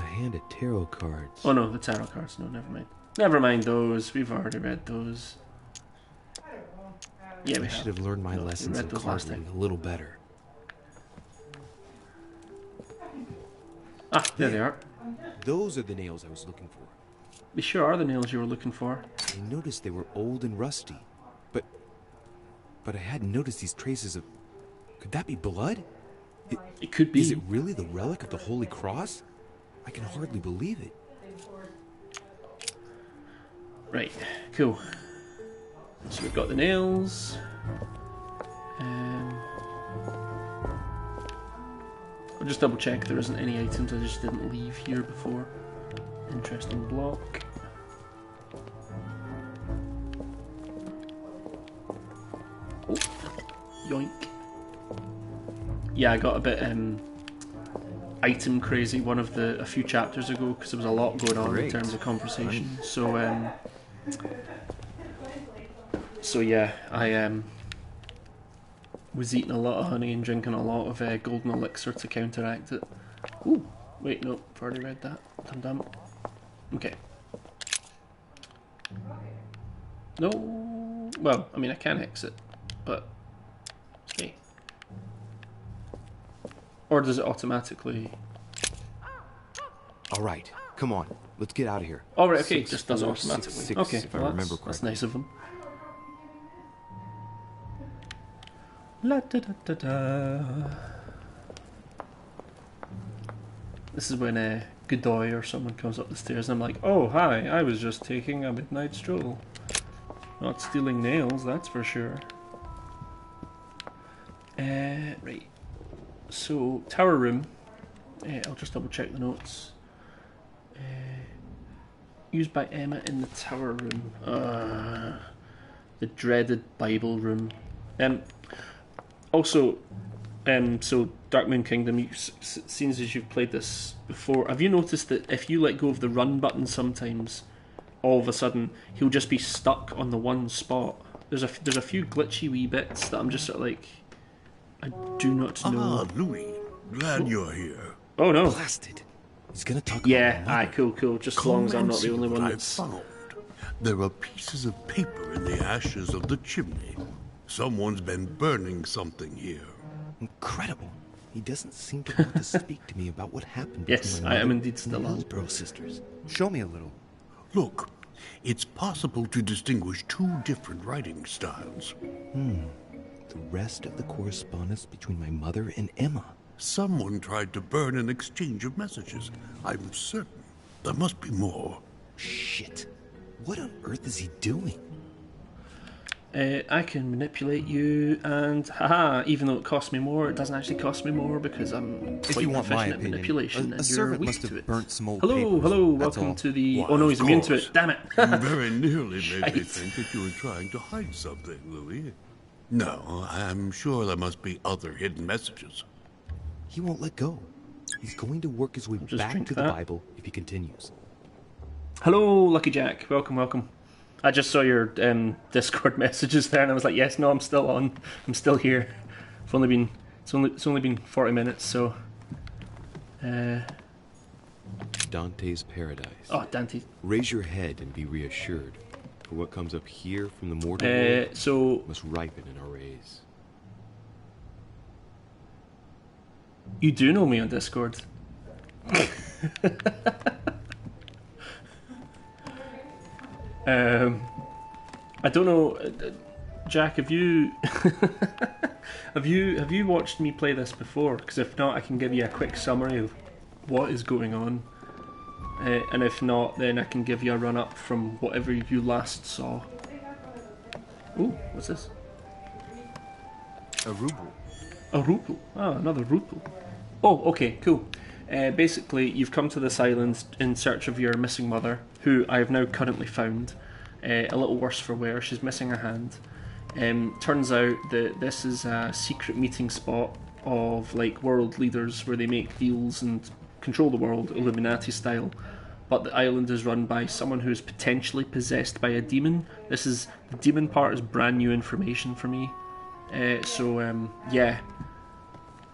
hand of tarot cards.
Oh no, the tarot cards. No, never mind. Never mind those. We've already read those. Yeah, we
I should have learned my lessons in card reading a little better.
Ah, there they are.
Those are the nails I was looking for.
They sure are the nails you were looking for.
I noticed they were old and rusty, but I hadn't noticed these traces of... Could that be blood?
It could be.
Is it really the relic of the Holy Cross? I can hardly believe it.
Right, cool. So we've got the nails. I'll just double check there isn't any items I just didn't leave here before. Interesting block. Oh, yoink. Yeah, I got a bit item crazy a few chapters ago because there was a lot going on in terms of conversation. So yeah, I was eating a lot of honey and drinking a lot of golden elixir to counteract it. Ooh, wait, no, I've already read that. Dum. Okay. No, well, I mean I can exit, but okay. Or does it automatically?
All right, come on, let's get out of here.
Oh right, okay, it just does it automatically.
6,
okay,
if I
well,
remember
that's
correctly.
nice of them. La da da da da. This is when Godoy or someone comes up the stairs and I'm like, oh hi, I was just taking a midnight stroll. Not stealing nails, that's for sure. Right. So, tower room. I'll just double check the notes. Used by Emma in the tower room. The dreaded Bible room. Also, so Dark Moon Kingdom, seems as you've played this before, have you noticed that if you let go of the run button sometimes, all of a sudden he'll just be stuck on the one spot? There's a few glitchy wee bits that I'm just sort of like, I do not know.
Ah, Louis, glad you're here.
Oh no!
Blasted. He's gonna talk
Yeah,
about my mother.
cool. Just as long as I'm not the only one
I've
that's.
found. There are pieces of paper in the ashes of the chimney. Someone's been burning something here.
Incredible. He doesn't seem to want to speak to me about what happened.
Yes,
between my
I am
mother
indeed still
and the
on.
Hillsborough sisters. Show me a little.
Look, it's possible to distinguish two different writing styles.
The rest of the correspondence between my mother and Emma.
Someone tried to burn an exchange of messages. I'm certain there must be more.
Shit. What on earth is he doing?
I can manipulate you, and haha, even though it costs me more, it doesn't actually cost me more because I'm
If
quite
you want my
proficient at
opinion,
manipulation,
a
and you're
servant
weak
must
to
have
it.
burnt some old
Hello,
papers, that's
welcome
all.
to the...
Why,
oh no,
of
he's immune to
course.
it, damn it!
You very nearly made me
Shite.
think that you were trying to hide something, Louis. No, I'm sure there must be other hidden messages.
He won't let go. He's going to work his way
Just
back
drink
to the
that.
Bible if he continues.
Hello, Lucky Jack, welcome. I just saw your Discord messages there, and I was like, yes, no, I'm still on. I'm still here. It's only been 40 minutes, so.
Dante's Paradise.
Oh, Dante.
Raise your head and be reassured. For what comes up here from the mortal world
So
must ripen in our rays.
you do know me on Discord. I don't know, Jack. Have you have you watched me play this before? Because if not, I can give you a quick summary of what is going on, and if not, then I can give you a run up from whatever you last saw. Ooh, what's this?
A ruble.
A ruple. Oh, another ruple. Oh, okay, cool. Basically, you've come to this island in search of your missing mother, who I have now currently found. A little worse for wear, she's missing a hand. Turns out that this is a secret meeting spot of like world leaders where they make deals and control the world, Illuminati style. But the island is run by someone who is potentially possessed by a demon. The demon part is brand new information for me. Yeah.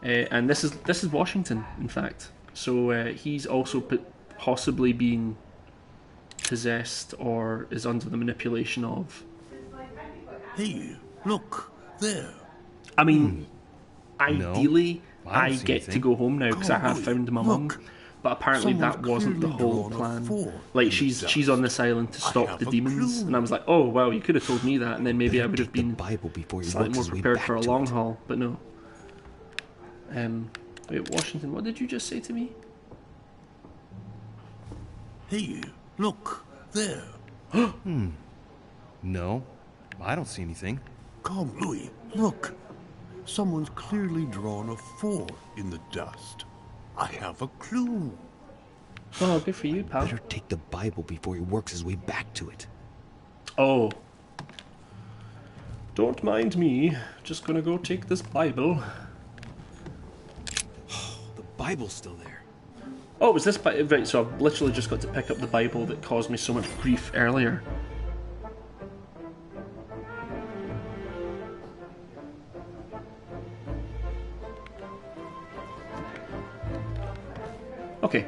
And this is Washington, in fact. So he's also possibly been possessed or is under the manipulation of.
Hey, look, there.
I mean, ideally, I
don't see
get to
anything.
go home now because I have found my mum.
Look.
But apparently that
Someone's
wasn't the
clearly
whole
drawn a
plan.
4
Like
in
she's
the
on
dust.
this island to
I
stop
have
the
a
demons,
clue.
and I was like, oh well, you could have told me that, and then maybe I would have
Take the
been
Bible before he
slightly
works
more
his way
prepared
back
for a
to
long
it.
haul. But no. Wait, Washington, what did you just say to me?
Hey, look, there.
No, I don't see anything.
Come, Louis, look. Someone's clearly drawn a 4 in the dust. I have a clue.
Oh, good for you, pal.
Better take the Bible before he works his way back to it.
Oh. Don't mind me. Just gonna go take this Bible.
The Bible's still there.
Oh, it was this Bible? Right, so I've literally just got to pick up the Bible that caused me so much grief earlier. Okay,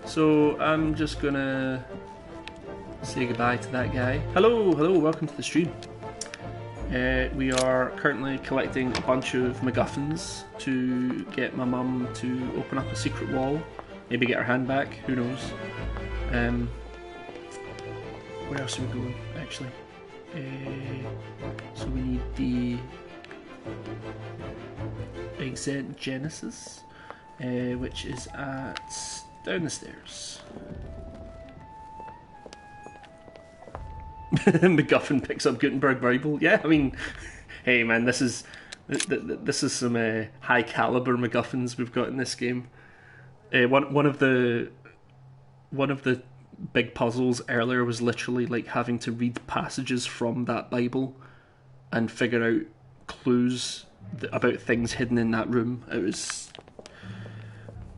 so I'm just gonna say goodbye to that guy. Hello, welcome to the stream. We are currently collecting a bunch of MacGuffins to get my mum to open up a secret wall. Maybe get her hand back, who knows. Where else are we going, actually? So we need the Exent Genesis, which is down the stairs. MacGuffin picks up Gutenberg Bible. Yeah, I mean, hey man, this is some high caliber MacGuffins we've got in this game. One of the big puzzles earlier was literally like having to read passages from that Bible and figure out clues about things hidden in that room. It was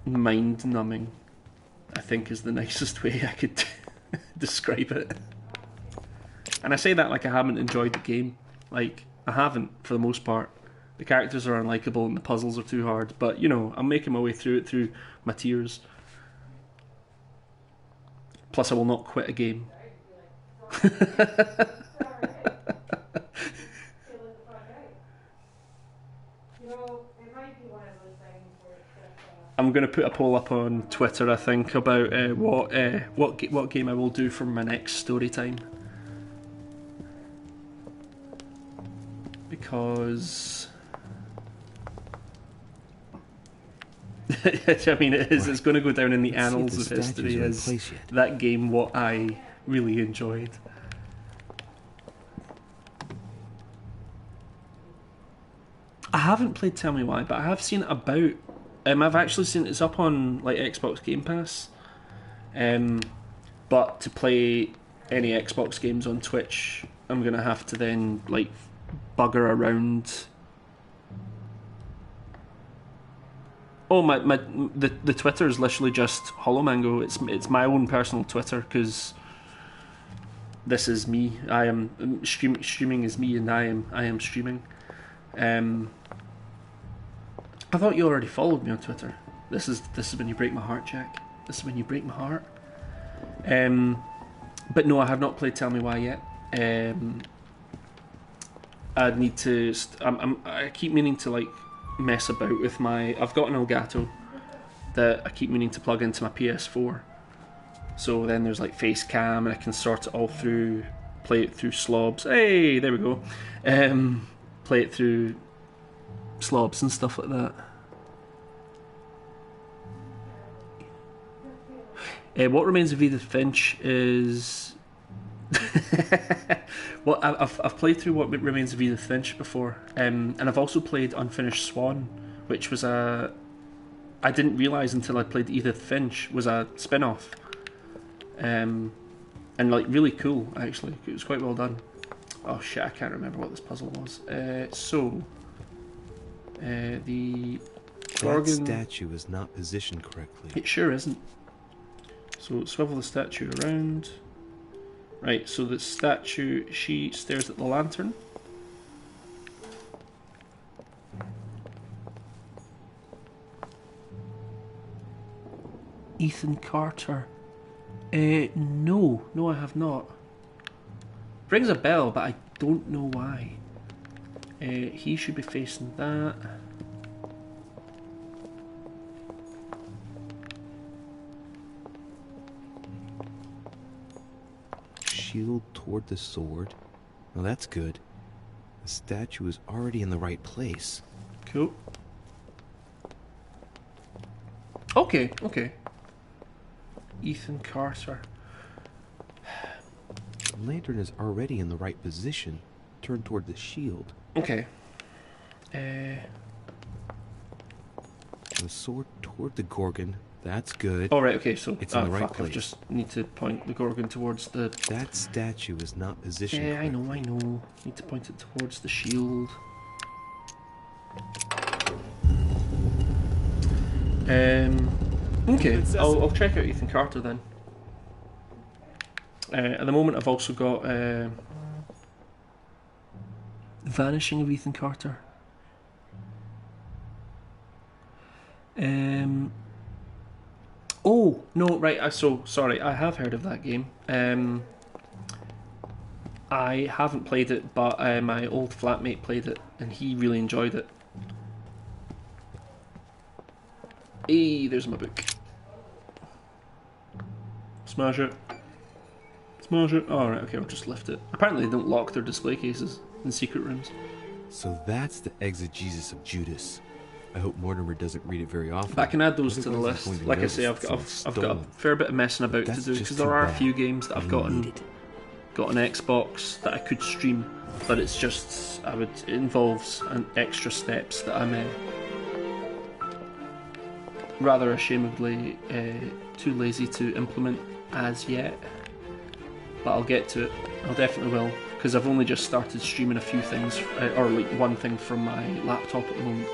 mind numbing, I think, is the nicest way I could describe it. And I say that like I haven't enjoyed the game. Like, I haven't, for the most part. The characters are unlikable and the puzzles are too hard. But, you know, I'm making my way through it through my tears. Plus, I will not quit a game. I'm going to put a poll up on Twitter, I think, about what game I will do for my next story time. Because I mean, it's going to go down in the annals of history as that game what I really enjoyed. I haven't played Tell Me Why, but I have seen it about. I've actually seen it's up on like Xbox Game Pass. But to play any Xbox games on Twitch, I'm gonna have to then like bugger around. Oh the Twitter is literally just HoloMango. It's my own personal Twitter because this is me. I am streaming is me, and I am streaming. I thought you already followed me on Twitter. This is when you break my heart, Jack. This is when you break my heart. But no, I have not played Tell Me Why yet. I'd need to. I keep meaning to like mess about with my. I've got an Elgato that I keep meaning to plug into my PS4. So then there's like face cam, and I can sort it all through. Play it through slobs. Hey, there we go. Play it through slobs and stuff like that. What Remains of Edith Finch is. Well, I've played through What Remains of Edith Finch before, and I've also played Unfinished Swan, which was I didn't realise until I played Edith Finch was a spin-off, and like really cool actually. It was quite well done. Oh shit, I can't remember what this puzzle was. The Gorgon
statue is not positioned correctly.
It sure isn't. So swivel the statue around. Right, so the statue, she stares at the lantern. Ethan Carter. No, I have not. Rings a bell, but I don't know why. He should be facing that.
Shield toward the sword. Well, that's good. The statue is already in the right place.
Cool. Okay. Ethan Carter.
The lantern is already in the right position. Turned toward the shield.
Okay.
The sword toward the Gorgon. That's good.
Oh, right, okay, so...
It's in the right
fuck,
place.
I just need to point the Gorgon towards the...
That statue is not positioned
Yeah, I
correctly.
know. Need to point it towards the shield. Okay, I'll check out Ethan Carter then. At the moment, I've also got Vanishing of Ethan Carter. Oh no, right. So sorry, I have heard of that game. I haven't played it, but my old flatmate played it, and he really enjoyed it. Hey, there's my book. Smash it. Smash it. Oh, right, okay, I'll just lift it. Apparently they don't lock their display cases in secret rooms.
So that's the exegesis of Judas. I hope Mortimer doesn't read it very often.
But I can add those to the
Otherwise he's
list.
going to
Like I
notice
say,
it's
I've got a fair bit of messing about
That's
to do,
just
because
too
there are a
bad.
few games that I've
You
gotten
need it.
got an Xbox that I could stream, but it's just it involves an extra steps that I'm rather ashamedly too lazy to implement as yet. But I'll get to it. I definitely will, because I've only just started streaming a few things, or like one thing from my laptop at the moment,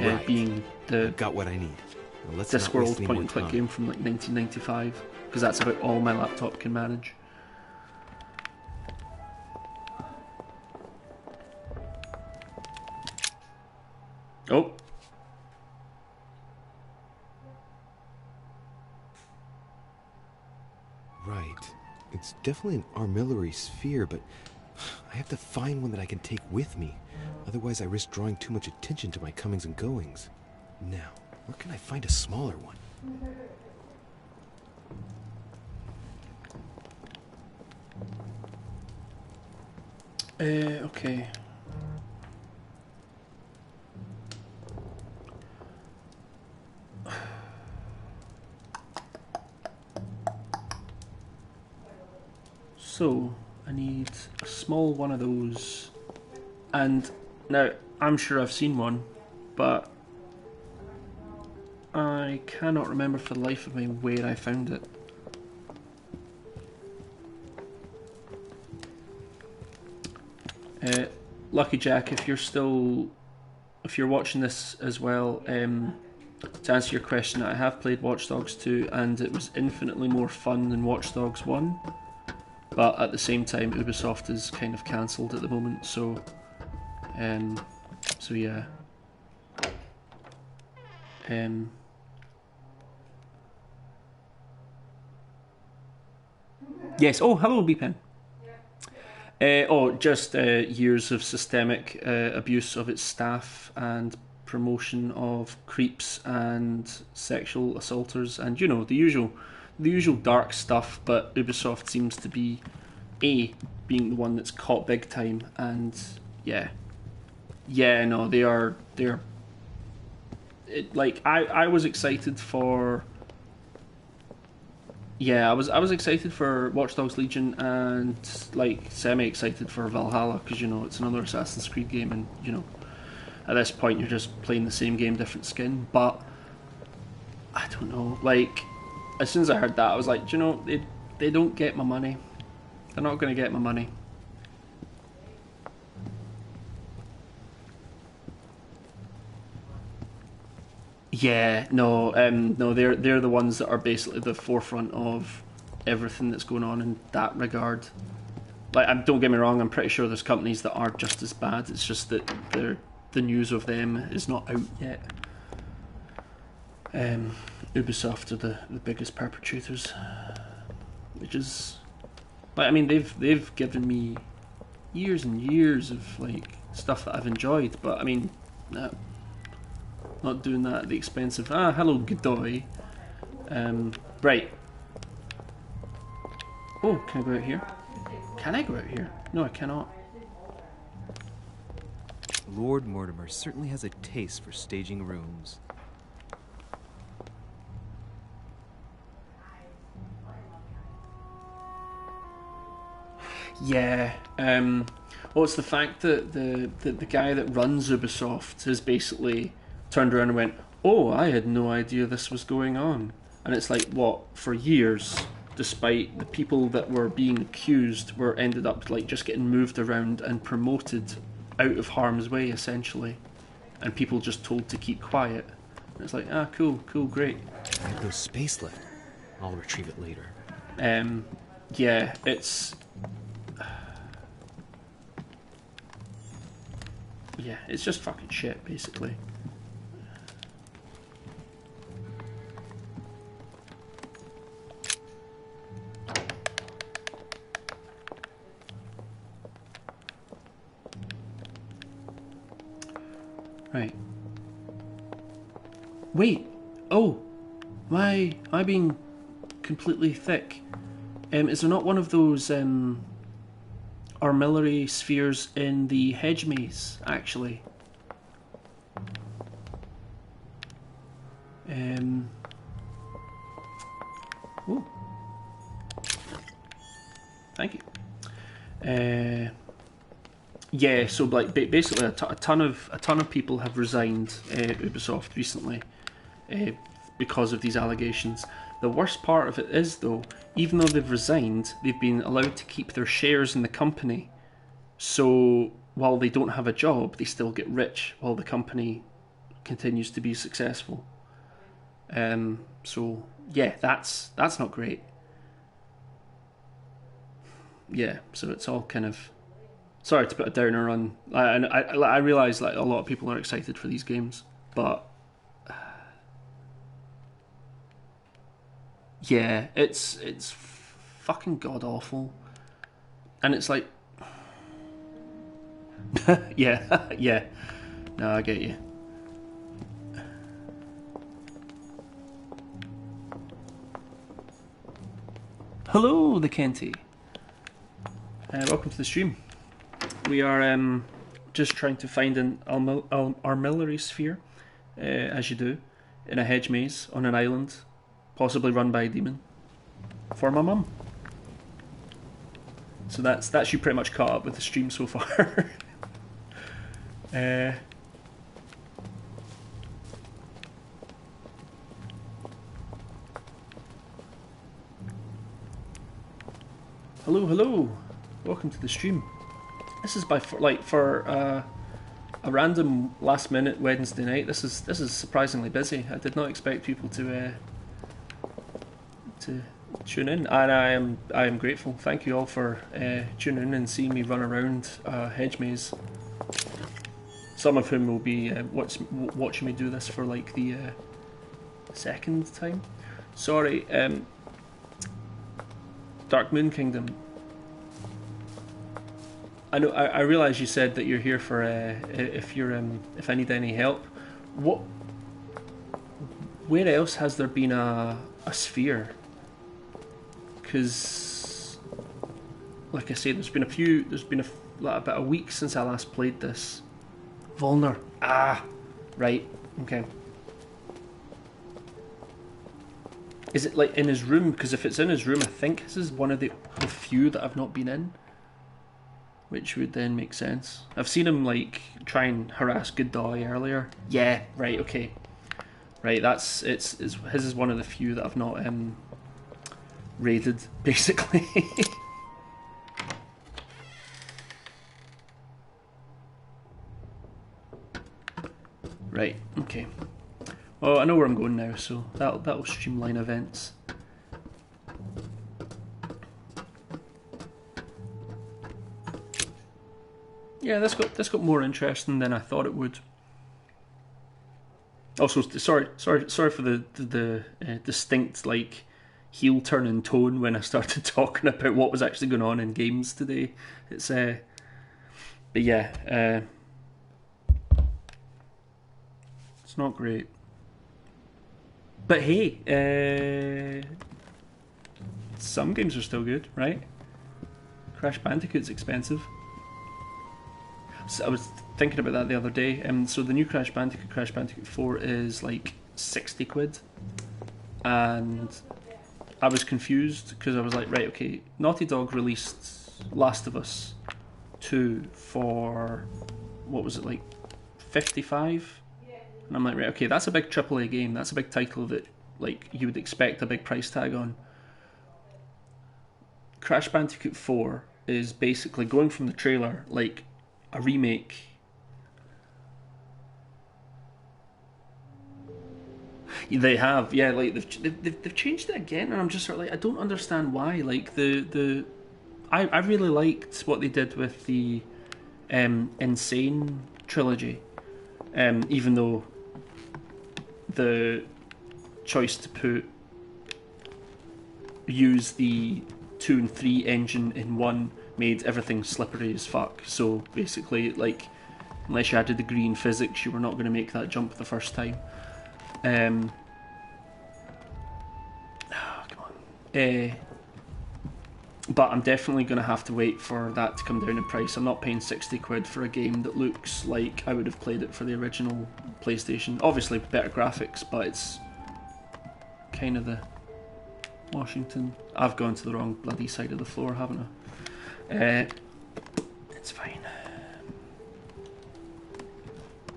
Right.
being the
Got what I need. Well, let's not
Discworld
waste any
point
more
and click
time.
game from like 1995, because that's about all my laptop can manage. Oh.
Right. It's definitely an armillary sphere, but I have to find one that I can take with me. Otherwise, I risk drawing too much attention to my comings and goings. Now, where can I find a smaller one?
Okay. So, I need a small one of those. And now, I'm sure I've seen one, but I cannot remember for the life of me where I found it. Lucky Jack, if you're watching this as well, to answer your question, I have played Watch Dogs 2 and it was infinitely more fun than Watch Dogs 1, but at the same time Ubisoft is kind of cancelled at the moment, so yeah. Yes, oh hello B-Pen. Just years of systemic abuse of its staff and promotion of creeps and sexual assaulters, and you know the usual dark stuff. But Ubisoft seems to be being the one that's caught big time, and no, they're. I was excited for. Yeah, I was excited for Watch Dogs Legion and like semi-excited for Valhalla, because you know it's another Assassin's Creed game, and you know at this point you're just playing the same game, different skin. But I don't know, like as soon as I heard that, I was like, do you know, they don't get my money. They're not going to get my money. Yeah, no, they're the ones that are basically the forefront of everything that's going on in that regard. Like, don't get me wrong, I'm pretty sure there's companies that are just as bad. It's just that the news of them is not out yet. Ubisoft are the biggest perpetrators, which is like, I mean, they've given me years and years of like stuff that I've enjoyed, but I mean, no, not doing that at the expense of hello Godoy. Right. Oh, can I go out here? Can I go out here? No, I cannot.
Lord Mortimer certainly has a taste for staging rooms.
Yeah. Well, it's the fact that the guy that runs Ubisoft has basically turned around and went, "Oh, I had no idea this was going on," and it's like, what, for years, despite the people that were being accused were ended up like just getting moved around and promoted out of harm's way, essentially, and people just told to keep quiet. And it's like, cool, great.
I have no space left. I'll retrieve it later.
Yeah, it's... Yeah, it's just fucking shit, basically. Right. Wait. Oh. Am I being completely thick? Is there not one of those armillary spheres in the hedge maze, actually? Oh. Thank you. Yeah, so like basically a ton of people have resigned Ubisoft recently because of these allegations. The worst part of it is, though, even though they've resigned, they've been allowed to keep their shares in the company. So while they don't have a job, they still get rich while the company continues to be successful. So yeah, that's not great. Yeah, so it's all kind of... Sorry to put a downer on. I realise like a lot of people are excited for these games, but yeah, it's fucking god awful, and it's like, yeah, yeah. No, I get you. Hello, the Kenty. Welcome to the stream. We are just trying to find an armillary sphere, as you do, in a hedge maze on an island, possibly run by a demon, for my mum. So that's you pretty much caught up with the stream so far. Hello, welcome to the stream. This is for a random last minute Wednesday night. This is surprisingly busy. I did not expect people to tune in, and I am grateful. Thank you all for tuning in and seeing me run around hedge maze. Some of whom will be watching me do this for like the second time. Sorry, Dark Moon Kingdom. I know. I realise you said that you're here for if I need any help. Where else has there been a sphere? Because, like I say, there's been about a week since I last played this. Volner. Right. Okay. Is it like in his room? Because if it's in his room, I think this is one of the few that I've not been in. Which would then make sense. I've seen him like try and harass Godoy earlier. Yeah, right, okay. Right, his is one of the few that I've not raided, basically. Right, okay. Well, I know where I'm going now, so that'll streamline events. Yeah, this got more interesting than I thought it would. Also, sorry for the distinct like heel turn in tone when I started talking about what was actually going on in games today. It's but yeah, it's not great. But hey, some games are still good, right? Crash Bandicoot's expensive. So I was thinking about that the other day. So the new Crash Bandicoot 4, is like 60 quid. And I was confused because I was like, right, okay, Naughty Dog released Last of Us 2 for, what was it, like 55? And I'm like, right, okay, that's a big AAA game. That's a big title that like you would expect a big price tag on. Crash Bandicoot 4 is basically, going from the trailer, like a remake. They have, yeah, like they've changed it again, and I'm just sort of like, I don't understand why. Like I really liked what they did with the Insane trilogy, even though the choice to use the 2 and 3 engine in one made everything slippery as fuck. So basically, like, unless you had a degree in physics, you were not going to make that jump the first time. Come on. But I'm definitely going to have to wait for that to come down in price. I'm not paying 60 quid for a game that looks like I would have played it for the original PlayStation. Obviously better graphics, but it's kind of the Washington. I've gone to the wrong bloody side of the floor, haven't I? It's fine.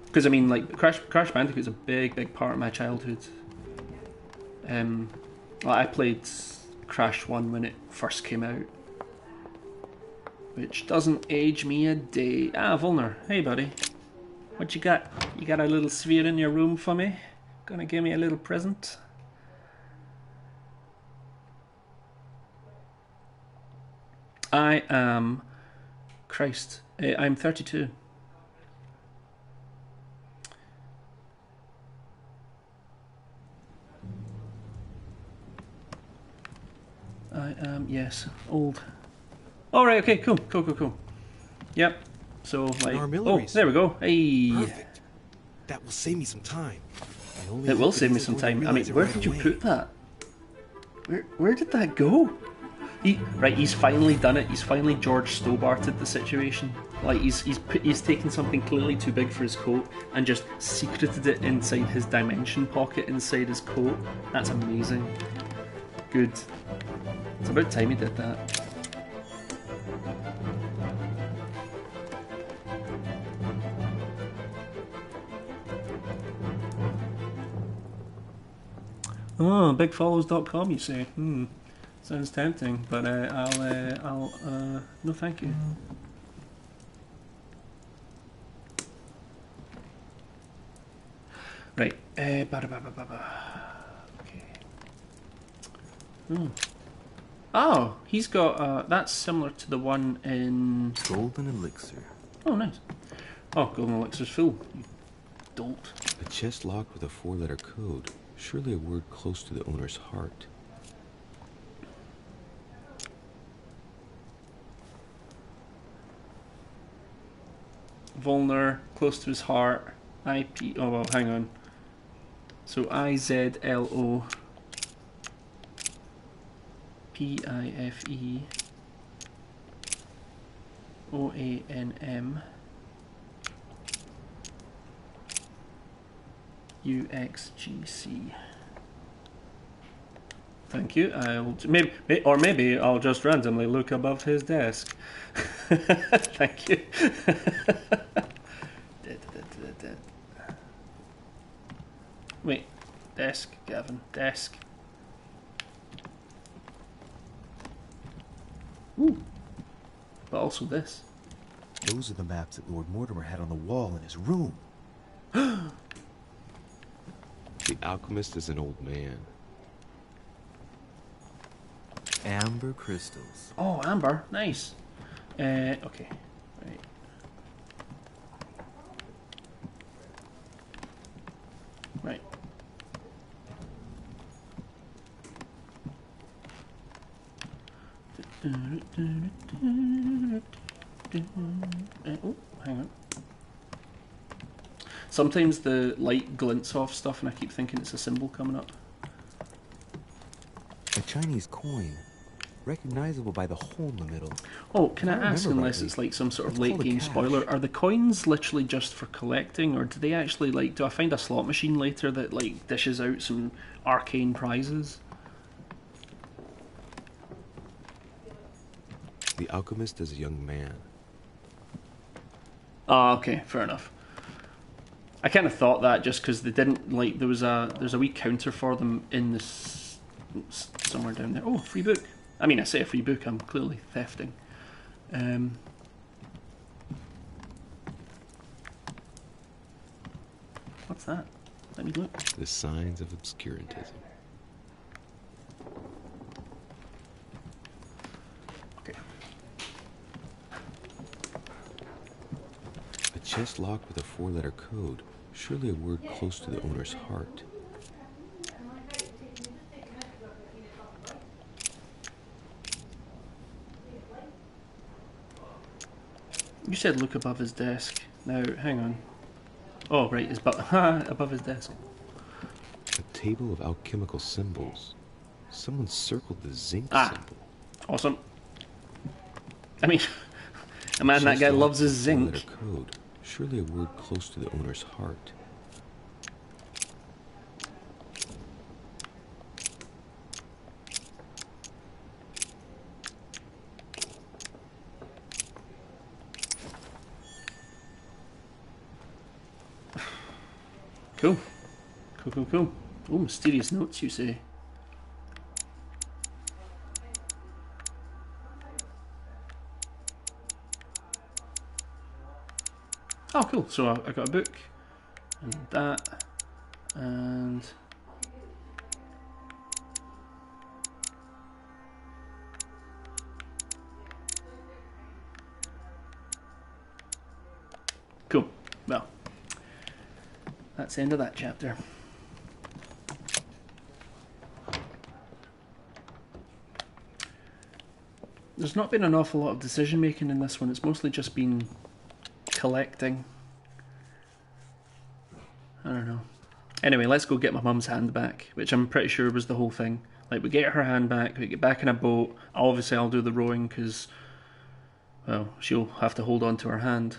Because I mean, like, Crash Bandicoot is a big part of my childhood. I played Crash 1 when it first came out, which doesn't age me a day. Ah, Volner, hey buddy, what you got? You got a little sphere in your room for me? Gonna give me a little present? I am... Christ. I'm 32. I am, yes, old. Alright, okay, cool. Yep. So, like... Oh, there we go. Hey!
Perfect. That will save me some time.
It will save me some time. I mean, where did you put that? Where did that go? He's finally done it. He's finally George Stobarted the situation. Like, he's taken something clearly too big for his coat and just secreted it inside his dimension pocket inside his coat. That's amazing. Good. It's about time he did that. Oh, bigfollows.com, you say? Sounds tempting, but I'll no thank you. Right. Okay. Oh, he's got that's similar to the one in
Golden Elixir.
Oh, nice. Oh, Golden Elixir's full. You dolt.
A chest locked with a 4-letter code. Surely a word close to the owner's heart.
Volner, close to his heart. IP. Oh well, hang on. So IZLO PIFE OANM UXGC. Thank you. I'll maybe I'll just randomly look above his desk. Thank you. Wait, desk, Gavin, desk. Ooh, but also this.
Those are the maps that Lord Mortimer had on the wall in his room.
The alchemist is an old man.
Amber crystals.
Oh, amber, nice. Okay, right. Right. Oh, hang on. Sometimes the light glints off stuff and I keep thinking it's a symbol coming up.
A Chinese coin. Recognizable by the hole in the middle.
Oh, can I ask,
remember
unless
rightly,
it's like some sort of
it's
late
called a
game
cache.
spoiler, are the coins literally just for collecting, or do they actually, like, do I find a slot machine later that, like, dishes out some arcane prizes?
The alchemist is a young man.
Ah, okay, fair enough. I kind of thought that just because they didn't, like, there's a wee counter for them in this somewhere down there. Oh, free book. I mean, I say a free book, I'm clearly thefting. What's that? Let me look.
The signs of obscurantism.
Okay.
A chest locked with a 4-letter code. Surely a word close to the owner's heart.
You said look above his desk. Now, hang on. Oh, right, it's above his desk.
A table of alchemical symbols. Someone circled the zinc symbol.
Awesome. I mean, man, that guy loves his zinc.
Code. Surely a word close to the owner's heart.
Cool. Cool. Oh, mysterious notes, you say? Oh, cool. So I got a book, and that, and cool. Well, that's the end of that chapter. There's not been an awful lot of decision making in this one. It's mostly just been collecting. I don't know. Anyway, let's go get my mum's hand back, which I'm pretty sure was the whole thing. Like, we get her hand back, we get back in a boat. Obviously, I'll do the rowing because, well, she'll have to hold on to her hand.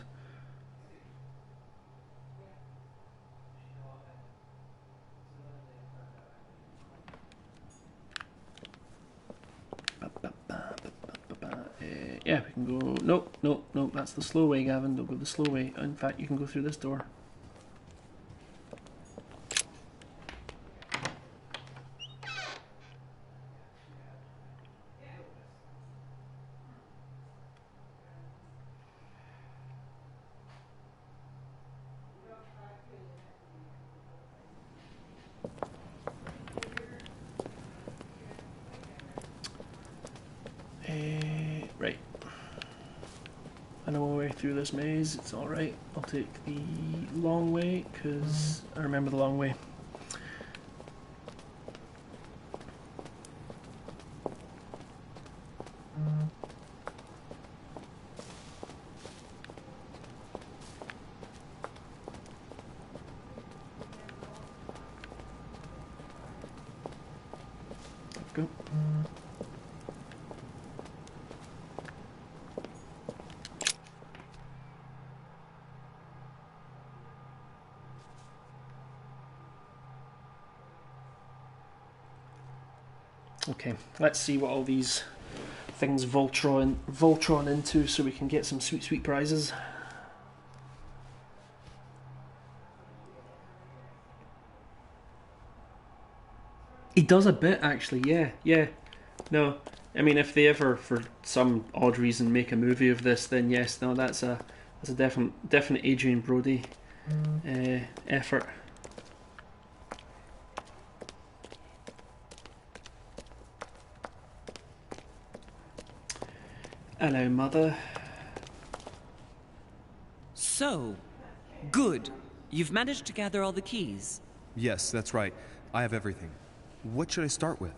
Yeah, we can go. Nope. That's the slow way, Gavin. Don't go the slow way. In fact, you can go through this door. Right. I know my way through this maze. It's alright. I'll take the long way because I remember the long way. Go. Okay, let's see what all these things Voltron into so we can get some sweet prizes. He does a bit, actually, yeah. No, I mean, if they ever, for some odd reason, make a movie of this, then yes, no, that's a definite Adrian Brody effort. Hello, Mother.
So, good. You've managed to gather all the keys.
Yes, that's right. I have everything. What should I start with?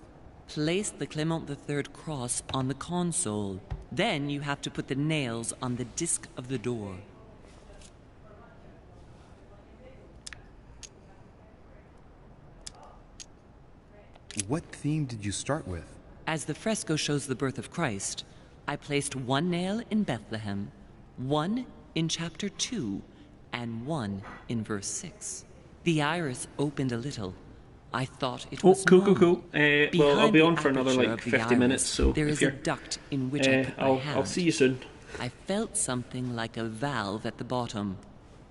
Place the Clement III cross on the console. Then you have to put the nails on the disc of the door.
What theme did you start with?
As the fresco shows the birth of Christ, I placed one nail in Bethlehem, one in chapter 2, and one in verse 6. The iris opened a little. I thought it was
cool.
Behind
Well, I'll be
the
on for another
aperture
like
of the
50
iris,
minutes, so
there
if
is a
you're,
duct in which I put my hand.
I'll see you soon.
I felt something like a valve at the bottom.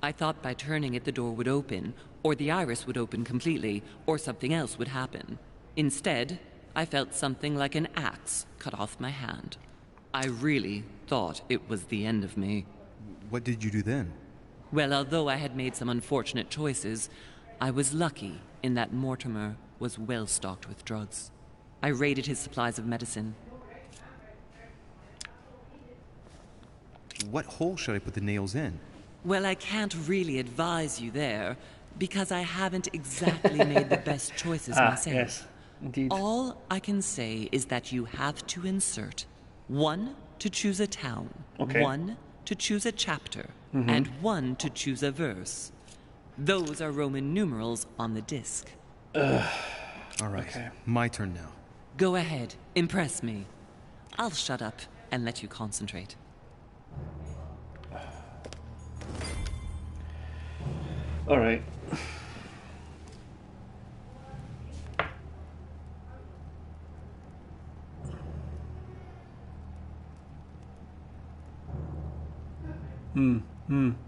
I thought by turning it the door would open, or the iris would open completely, or something else would happen. Instead, I felt something like an axe cut off my hand. I really thought it was the end of me.
What did you do then?
Well, although I had made some unfortunate choices, I was lucky in that Mortimer was well stocked with drugs. I raided his supplies of medicine.
What hole should I put the nails in?
Well, I can't really advise you there, because I haven't exactly made the best choices myself.
Yes, indeed.
All I can say is that you have to insert one to choose a town, one to choose a chapter, and one to choose a verse. Those are Roman numerals on the disc.
All right, my turn now.
Go ahead, impress me. I'll shut up and let you concentrate.
All right.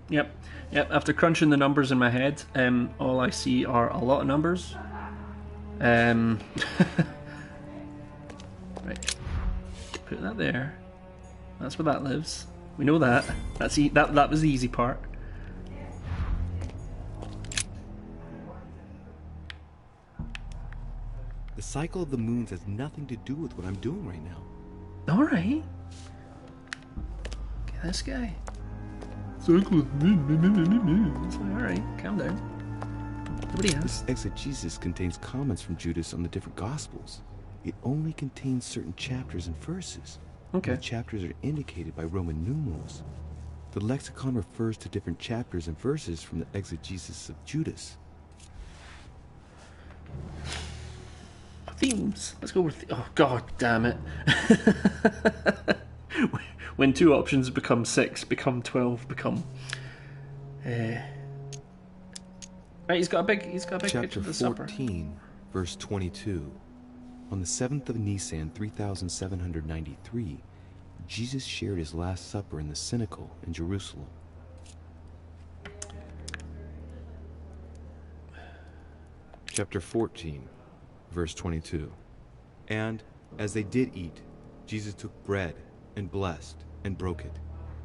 Yep. After crunching the numbers in my head, all I see are a lot of numbers. Right. Put that there. That's where that lives. We know that. That was the easy part.
The cycle of the moons has nothing to do with what I'm doing right now.
All right. Okay, this guy. Cycle of moons. All right, calm down. Nobody else.
This exegesis contains comments from Judas on the different Gospels. It only contains certain chapters and verses.
Okay.
The chapters are indicated by Roman numerals. The lexicon refers to different chapters and verses from the exegesis of Judas.
Themes. Let's go with... Oh, god damn it. When two options become 6, become 12, become... Right, he's got a big picture
Chapter
of the supper.
14, verse 22. On the 7th of Nisan, 3793, Jesus shared his Last Supper in the Cenacle in Jerusalem. Chapter 14, verse 22. And as they did eat, Jesus took bread and blessed and broke it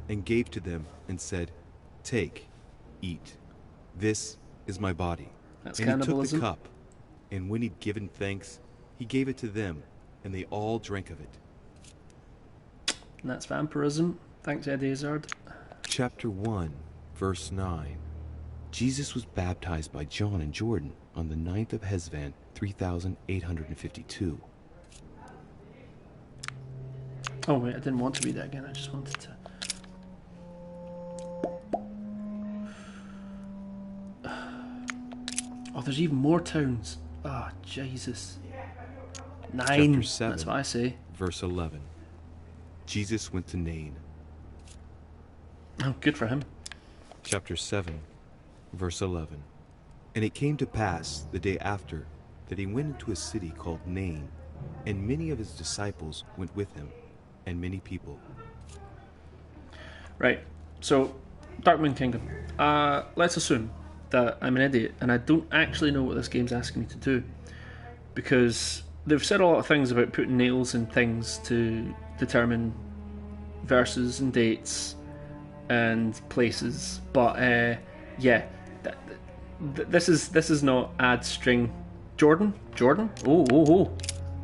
and gave to them and said, "Take, eat. This is my body."
That's
and he took
cannibalism.
the cup, and when he'd given thanks, he gave it to them, and they all drank of it.
And that's vampirism. Thanks, Eddie Izzard.
Chapter 1, verse 9. Jesus was baptized by John in Jordan on the 9th of Hesvan, 3852.
Oh wait, I didn't want to read that again. I just wanted to... Oh, there's even more towns. Oh, Jesus. 9.
Chapter 7,
That's what I say.
verse 11. Jesus went to Nain.
Oh, good for him.
Chapter 7, verse 11. And it came to pass the day after that he went into a city called Nain, and many of his disciples went with him, and many people.
Right. So, Darkmoon Kingdom. Let's assume that I'm an idiot and I don't actually know what this game's asking me to do, because they've said a lot of things about putting nails in things to determine verses and dates and places, but this is not add string. Jordan. Oh,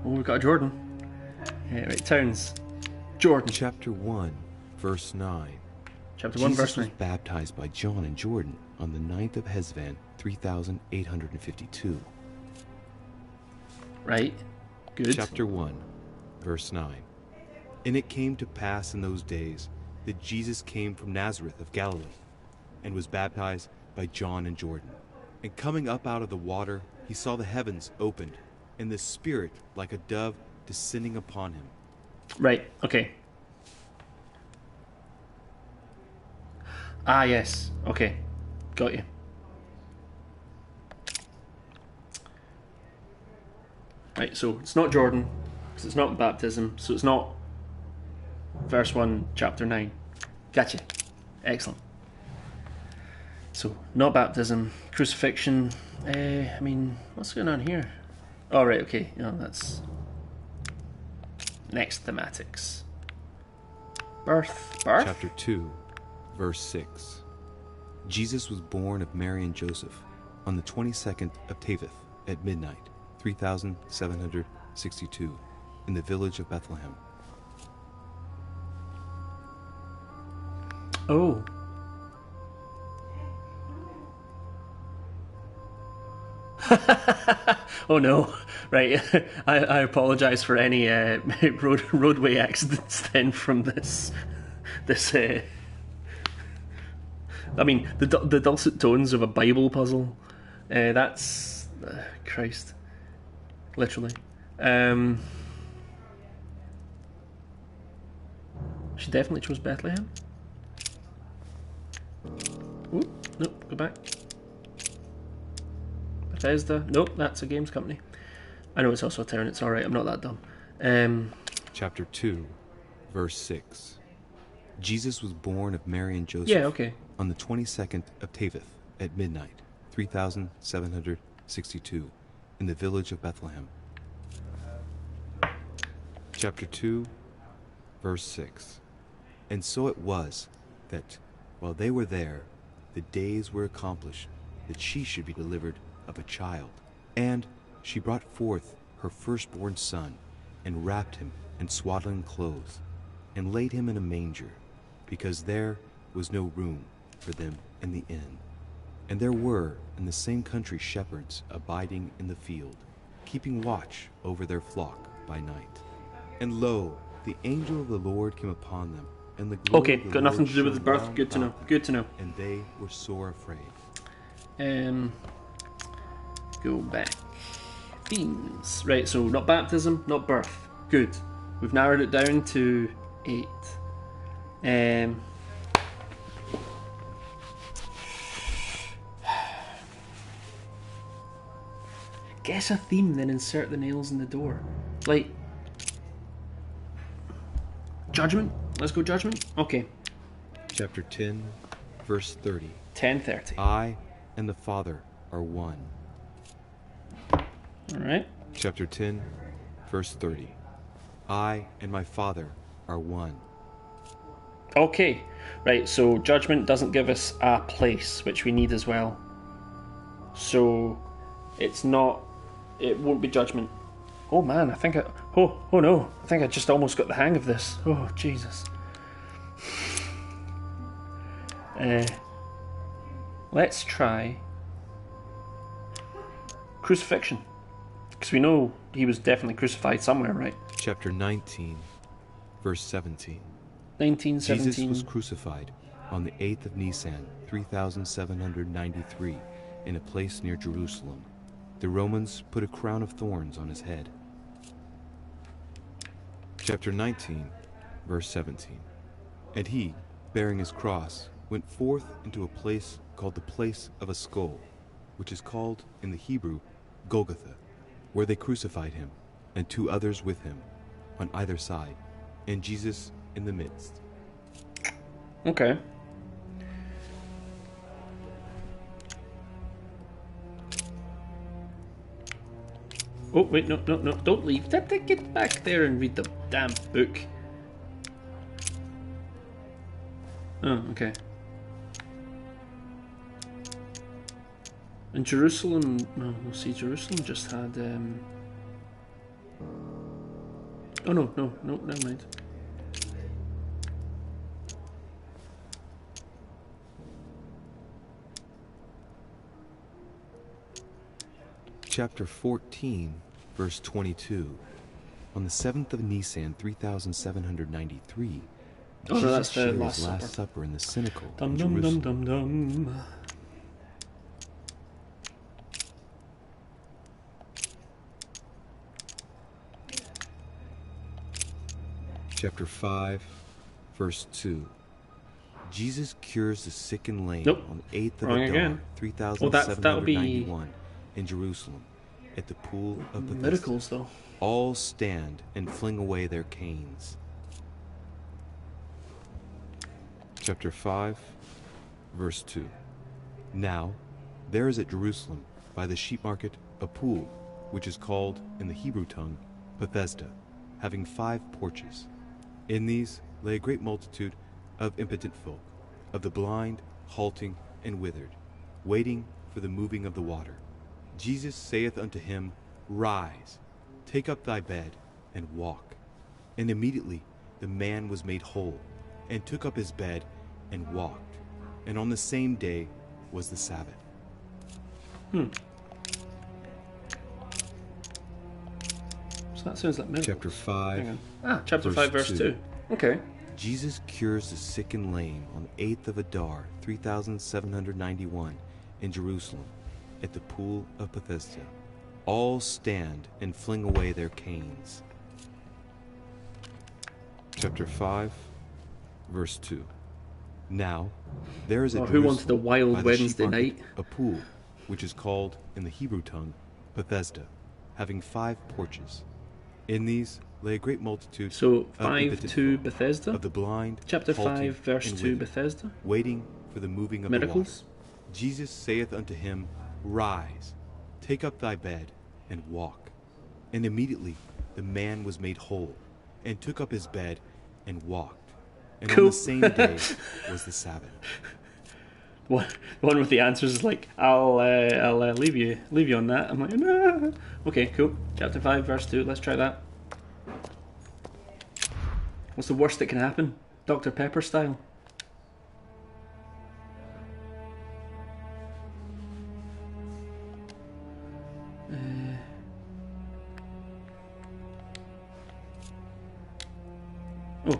we've got a Jordan. Right, towns. Jordan.
Chapter 1, verse 9.
Chapter 1, verse 9.
Jesus was baptized by John in Jordan on the 9th of Hesvan, 3852.
Right. Good.
Chapter 1, verse 9. And it came to pass in those days that Jesus came from Nazareth of Galilee, and was baptized by John in Jordan. And coming up out of the water, he saw the heavens opened, and the Spirit like a dove descending upon him.
Right, okay. Ah, yes. Okay. Got you. Right, so it's not Jordan, because it's not baptism, so it's not verse 1, chapter 9. Gotcha. Excellent. So, not baptism, crucifixion. I mean, what's going on here? Oh, right, okay. That's next thematics. Birth?
Chapter 2, verse 6. Jesus was born of Mary and Joseph on the 22nd of Teveth at midnight, 3762, in the village of Bethlehem.
Oh. Oh no. Right. I apologize for any roadway accidents then from this. I mean, the dulcet tones of a Bible puzzle. That's Christ. Literally. She definitely chose Bethlehem. Ooh, nope, go back. Bethesda. Nope, that's a games company. I know it's also a town, it's alright, I'm not that dumb.
Chapter 2, verse 6. Jesus was born of Mary and Joseph on the 22nd of Teveth at midnight, 3762, in the village of Bethlehem. Chapter 2, verse 6. And so it was that, while they were there, the days were accomplished that she should be delivered of a child. And she brought forth her firstborn son, and wrapped him in swaddling clothes, and laid him in a manger, because there was no room for them in the inn. And there were in the same country shepherds abiding in the field, keeping watch over their flock by night. And lo, the angel of the Lord came upon them, and the glory of the
got nothing
Lord
to do with his
shone
birth.
round
Good to know.
about them,
Good to know.
And they were sore afraid.
Go back. Themes. Right, so not baptism, not birth. Good. We've narrowed it down to 8. Guess a theme, then insert the nails in the door. Like, judgment? Let's go judgment? Okay.
Chapter 10, verse 30.
10:30.
I and the Father are one.
Alright.
Chapter 10, verse 30. I and my Father are one.
Okay. Right, so judgment doesn't give us a place, which we need as well. So, it's not... It won't be judgment. Oh man, I think I... Oh no. I think I just almost got the hang of this. Oh, Jesus. Let's try... crucifixion. Because we know he was definitely crucified somewhere, right?
Chapter 19, verse 17.
1917.
Jesus was crucified on the 8th of Nisan, 3793, in a place near Jerusalem. The Romans put a crown of thorns on his head. Chapter 19, verse 17. And he, bearing his cross, went forth into a place called the place of a skull, which is called in the Hebrew Golgotha, where they crucified him, and 2 others with him, on either side, and Jesus in the midst.
Okay. Oh, wait, no, don't leave. Get back there and read the damn book. Oh, okay. In Jerusalem, no, we'll see, Jerusalem just had, oh, no, never mind.
Chapter 14, verse 22. On the 7th of Nisan, 3793,
Oh,
Jesus
that's the
shared
Last
his Last
Supper.
Supper in the Cenacle
Dum
in
dum dum
Jerusalem.
dum dum.
Chapter 5, verse 2. Jesus cures the sick and lame
Nope.
on the 8th of
Wrong
Adar,
again.
3791, in Jerusalem, at the pool of Bethesda.
Miracles, though.
All stand and fling away their canes. Chapter 5, verse 2. Now, there is at Jerusalem, by the sheep market, a pool, which is called, in the Hebrew tongue, Bethesda, having 5 porches. In these lay a great multitude of impotent folk, of the blind, halting, and withered, waiting for the moving of the water. Jesus saith unto him, Rise, take up thy bed, and walk. And immediately the man was made whole, and took up his bed, and walked. And on the same day was the Sabbath.
So that sounds like miracles.
Chapter 5.
Chapter 5, verse 2. Okay.
Jesus cures the sick and lame on the 8th of Adar, 3791, in Jerusalem, at the pool of Bethesda. All stand and fling away their canes. Chapter 5, verse 2. Now, there is at
Who
Jerusalem,
wanted a wild
by the sheep
Wednesday
market,
night?
a pool, which is called, in the Hebrew tongue, Bethesda, having 5 porches. In these lay a great multitude
So,
of
5
impotent
2
folk,
Bethesda.
of the blind,
Chapter
halting,
5, verse
and
2
withered,
Bethesda.
waiting for the moving of
Miracles.
the water. Jesus saith unto him, Rise, take up thy bed, and walk. And immediately the man was made whole, and took up his bed, and walked. And on
Cool.
the same day was the Sabbath.
The one with the answers is like, I'll leave you on that. I'm like, nah. Okay, cool. Chapter 5, verse 2. Let's try that. What's the worst that can happen? Dr. Pepper style. Oh.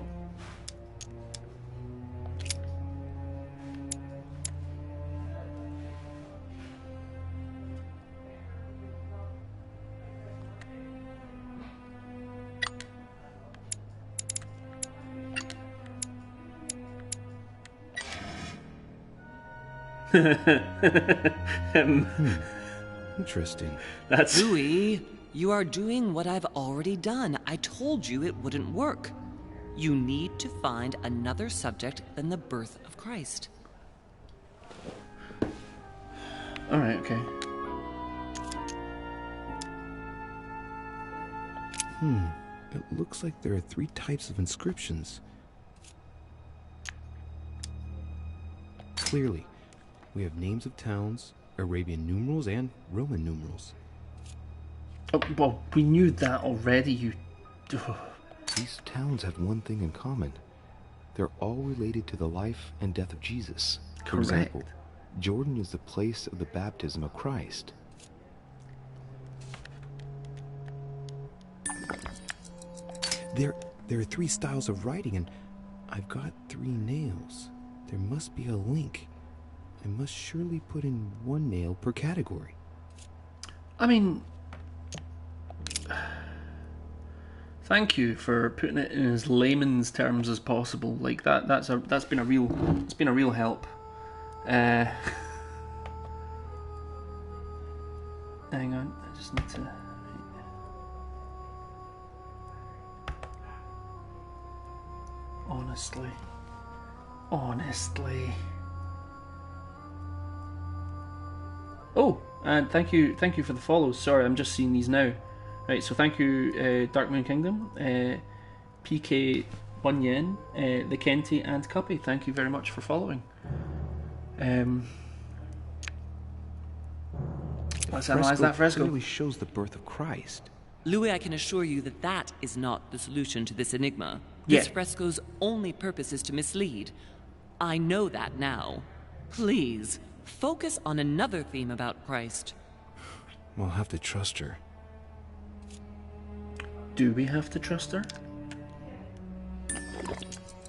Interesting.
That's
Louis, you are doing what I've already done. I told you it wouldn't work. You need to find another subject than the birth of Christ.
alright, okay.
It looks like there are 3 types of inscriptions. Clearly, we have names of towns, Arabian numerals, and Roman numerals.
Oh, well, we knew that already, you...
These towns have one thing in common. They're all related to the life and death of Jesus. For
Correct.
example, Jordan is the place of the baptism of Christ. There are 3 styles of writing, and I've got 3 nails. There must be a link. I must surely put in 1 nail per category.
I mean... Thank you for putting it in as layman's terms as possible. Like that's been a real help. Hang on, I just need to. Honestly. Oh, and thank you for the follows. Sorry, I'm just seeing these now. Right, so thank you, Dark Moon Kingdom, PK 1 Yen, the Kenti, and Cuppy. Thank you very much for following. Let's analyze that fresco.
Clearly shows the birth of Christ.
Louis, I can assure you that that is not the solution to this enigma.
Yeah.
This fresco's only purpose is to mislead. I know that now. Please, focus on another theme about Christ.
We'll have to trust her.
Do we have to trust her?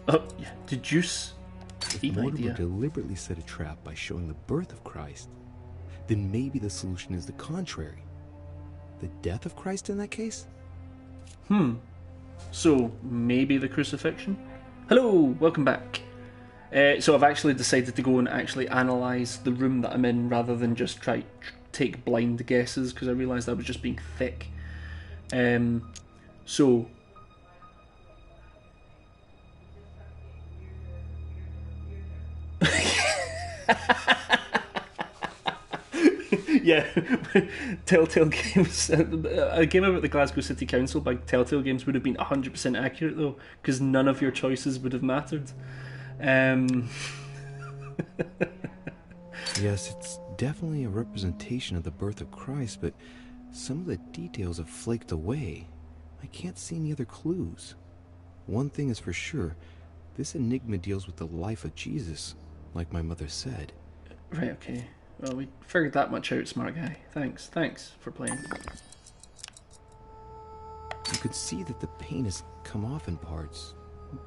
Oh, yeah. Did you
If Mortimer deliberately set a trap by showing the birth of Christ, then maybe the solution is the contrary. The death of Christ in that case?
So, maybe the crucifixion? Hello, welcome back. So I've actually decided to go and actually analyse the room that I'm in rather than just take blind guesses, because I realised I was just being thick. So... yeah, Telltale Games. A game about the Glasgow City Council by Telltale Games would have been 100% accurate though, because none of your choices would have mattered.
Yes, it's definitely a representation of the birth of Christ, but some of the details have flaked away. I can't see any other clues. One thing is for sure, this enigma deals with the life of Jesus, like my mother said.
Right, okay. Well, we figured that much out, smart guy. Thanks for playing.
You could see that the paint has come off in parts.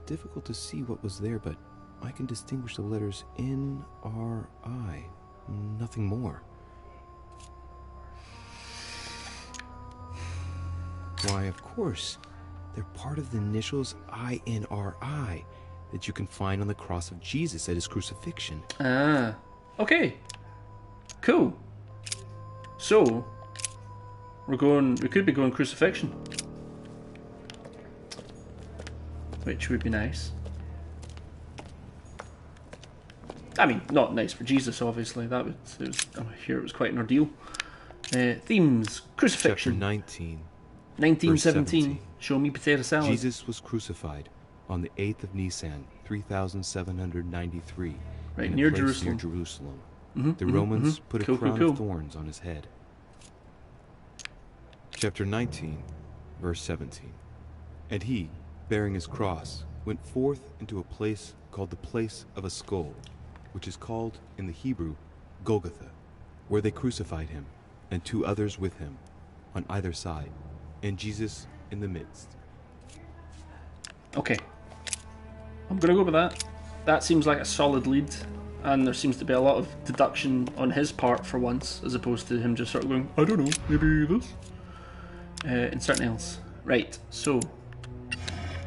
Difficult to see what was there, but I can distinguish the letters N-R-I. Nothing more. Why, of course. They're part of the initials I-N-R-I that you can find on the cross of Jesus at his crucifixion.
Ah, okay. Cool. So, we could be going crucifixion. Which would be nice. I mean, not nice for Jesus, obviously. I'm sure it was quite an ordeal. Themes, crucifixion.
Chapter 19.
1917. Show me potato salad.
Jesus was crucified on the 8th of Nisan, 3793.
Right, near Jerusalem.
Near Jerusalem. The Romans put a crown of thorns on his head. Chapter 19, verse 17. And he, bearing his cross, went forth into a place called the place of a skull, which is called in the Hebrew Golgotha, where they crucified him, and 2 others with him, on either side, and Jesus in the midst.
Okay. I'm going to go with that. That seems like a solid lead, and there seems to be a lot of deduction on his part for once, as opposed to him just sort of going, I don't know, maybe this? And something else. Right, so...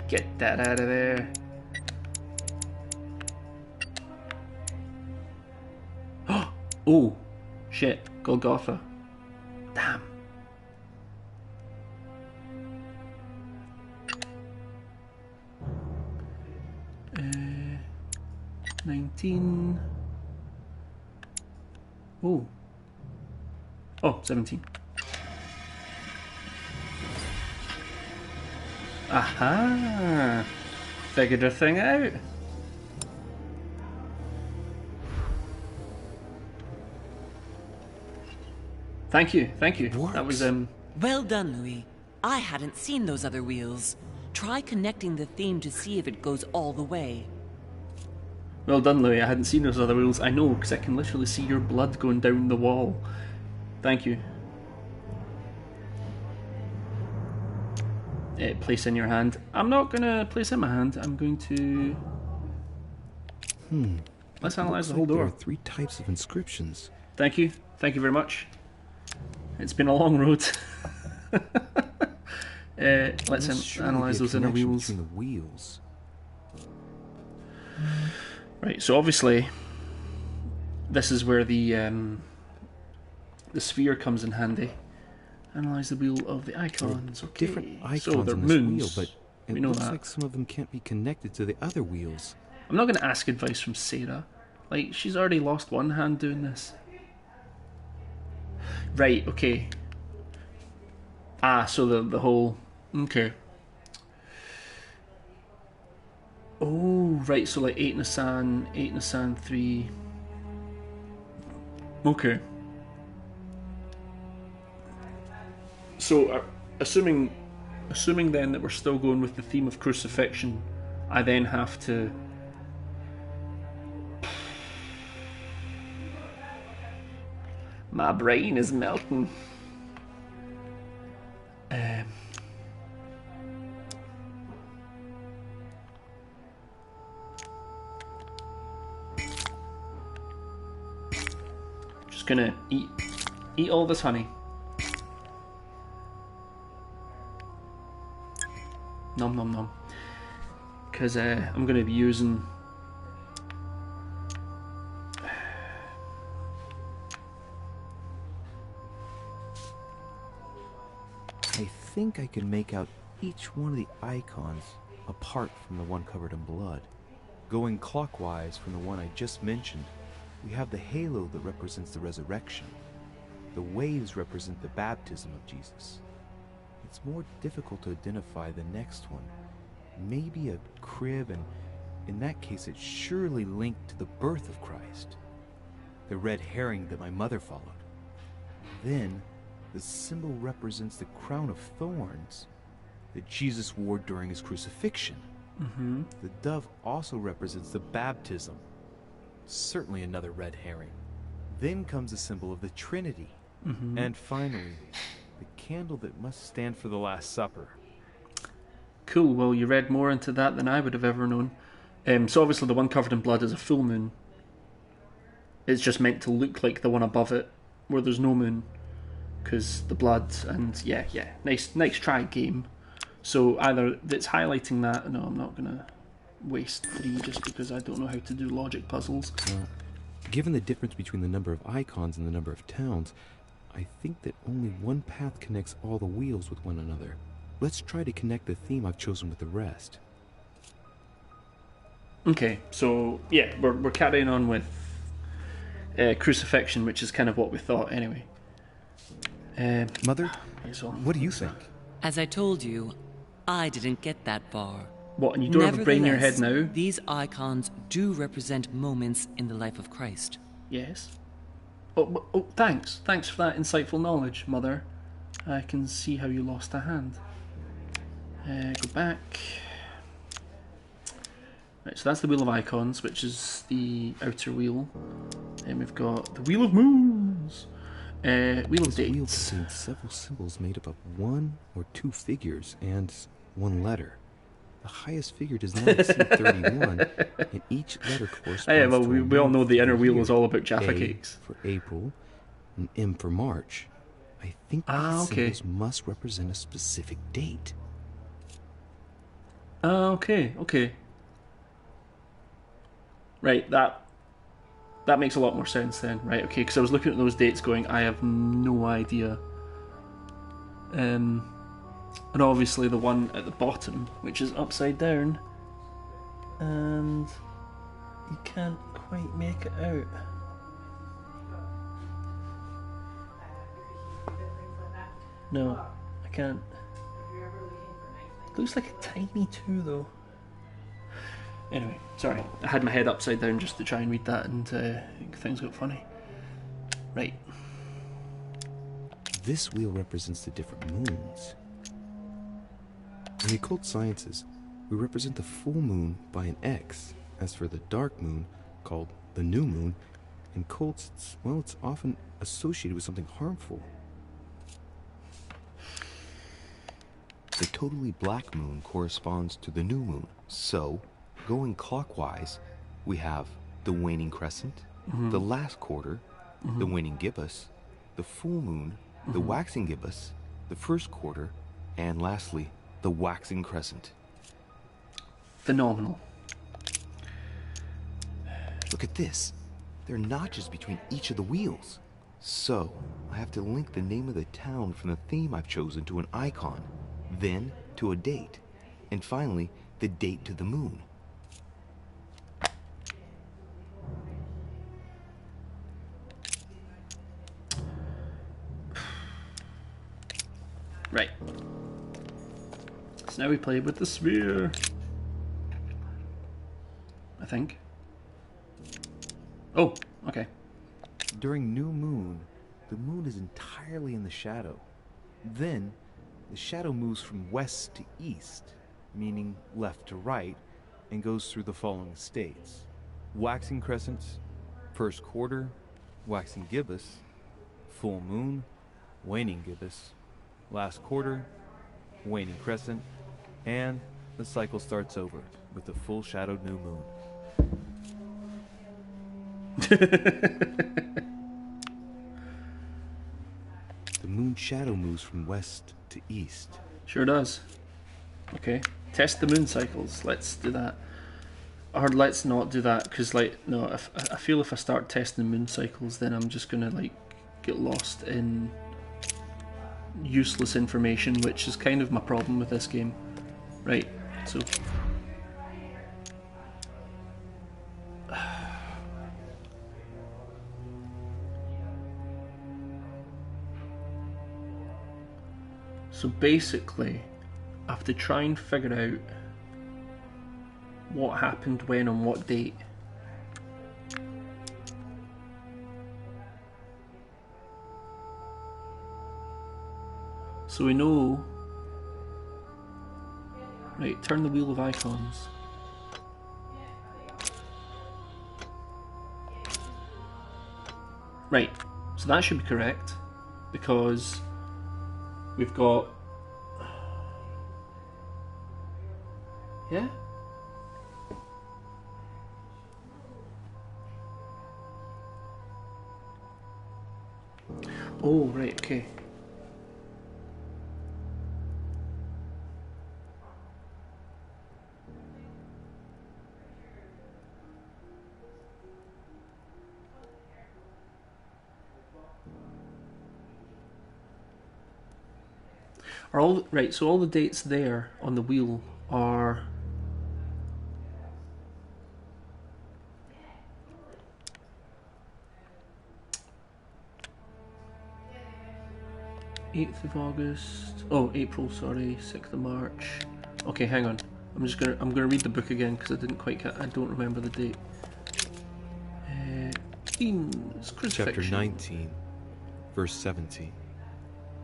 Get that out of there. Oh, shit. Golgotha. Damn. 19. Oh. Oh, 17. Aha! Figured a thing out. Thank you. That was
Well done, Louis. I hadn't seen those other wheels. Try connecting the theme to see if it goes all the way.
Well done, Louis. I hadn't seen those other wheels. I know, because I can literally see your blood going down the wall. Thank you. Place in your hand. I'm not going to place in my hand. I'm going to... Let's analyse the whole door.
There are 3 types of inscriptions.
Thank you. Thank you very much. It's been a long road. Let's analyse those inner wheels.
Between the wheels.
Right, so obviously this is where the sphere comes in handy. Analyze the wheel of the icons. Okay.
Different icons
so they're
on this
moons.
wheel, but it looks like some of them can't be connected to the other wheels.
I'm not going to ask advice from Sarah. Like, she's already lost one hand doing this. Right, okay. Ah, so the whole... Okay. Oh, right, so like 8 Nisan 3... Okay. So, assuming then that we're still going with the theme of crucifixion, I then have to... My brain is melting. gonna eat all this honey. Nom nom nom. Because I'm gonna be using.
I think I can make out each one of the icons apart from the one covered in blood. Going clockwise from the one I just mentioned, we have the halo that represents the resurrection. The waves represent the baptism of Jesus. It's more difficult to identify the next one. Maybe a crib, and in that case it's surely linked to the birth of Christ. The red herring that my mother followed. Then, the symbol represents the crown of thorns that Jesus wore during his crucifixion.
Mm-hmm.
The dove also represents the baptism. Certainly another red herring. Then comes the symbol of the Trinity.
Mm-hmm.
And finally, the candle that must stand for the Last Supper.
Cool, well you read more into that than I would have ever known. So obviously the one covered in blood is a full moon. It's just meant to look like the one above it, where there's no moon. Because the blood, and yeah, nice try game. So either it's highlighting that. No, I'm not gonna waste 3 just because I don't know how to do logic puzzles.
Given the difference between the number of icons and the number of towns, I think that only one path connects all the wheels with one another. Let's try to connect the theme I've chosen with the rest.
Okay, so yeah, we're carrying on with crucifixion, which is kind of what we thought anyway.
Mother,
so,
what do you think?
As I told you, I didn't get that far.
What, and you don't have a brain in your head now?
These icons do represent moments in the life of Christ.
Yes. Oh, thanks. Thanks for that insightful knowledge, Mother. I can see how you lost a hand. Go back. Right, so that's the Wheel of Icons, which is the outer wheel. And we've got the Wheel of Moons. Wheel of Dates.
Wheel contains several symbols made up of 1 or 2 figures and 1 letter. The highest figure does not exceed 31, and each letter corresponds
well,
to
we all know the inner wheel
year.
is all about Jaffa
A
cakes.
For April, and M for March. I think these symbols must represent a specific date.
Okay. Right, that makes a lot more sense then. Right, okay, because I was looking at those dates going, I have no idea. And obviously the one at the bottom, which is upside down, and you can't quite make it out. No, I can't. Looks like a tiny 2 though. Anyway, sorry, I had my head upside down just to try and read that, and things got funny. Right.
This wheel represents the different moons. In the occult sciences, we represent the full moon by an X. As for the dark moon, called the new moon, in cults, it's often associated with something harmful. The totally black moon corresponds to the new moon. So, going clockwise, we have the waning crescent, the last quarter, the waning gibbous, the full moon, the waxing gibbous, the first quarter, and lastly, the waxing crescent.
Phenomenal.
Look at this. There are notches between each of the wheels. So, I have to link the name of the town from the theme I've chosen to an icon, then to a date, and finally, the date to the moon.
Right. So now we play with the sphere. I think. Oh, okay.
During new moon, the moon is entirely in the shadow. Then, the shadow moves from west to east, meaning left to right, and goes through the following states. Waxing crescents, first quarter, waxing gibbous, full moon, waning gibbous, last quarter, waning crescent, and the cycle starts over with the full shadowed new moon. moon's shadow moves from west to east.
Sure does. Okay. Test the moon cycles. Let's do that. Or let's not do that, because, like, no, I feel if I start testing the moon cycles, then I'm just going to, like, get lost in useless information, which is kind of my problem with this game. Right, so... So basically, I have to try and figure out what happened when on what date. So we know... Right, turn the wheel of icons. Right, so that should be correct, because we've got... Yeah? Oh, right, okay. Are all right? So all the dates there on the wheel are August 8th. Oh, April. Sorry, 6th of March. Okay, hang on. I'm gonna read the book again because I didn't quite. I don't remember the date. Themes, crucifixion.
Chapter 19, verse 17.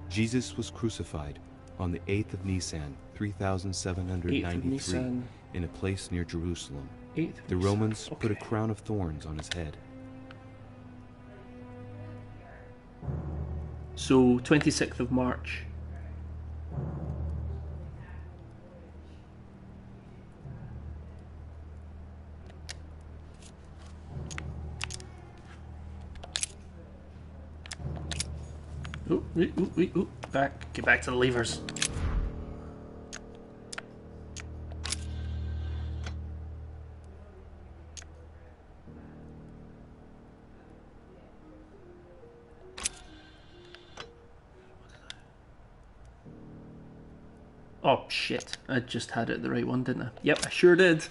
Jesus was crucified on the 8th of Nisan, 3793, in a place near Jerusalem. The Romans put a crown of thorns on his head.
So 26th of March. Ooh, get back to the levers. Oh shit, I just had it the right one, didn't I? Yep, I sure did.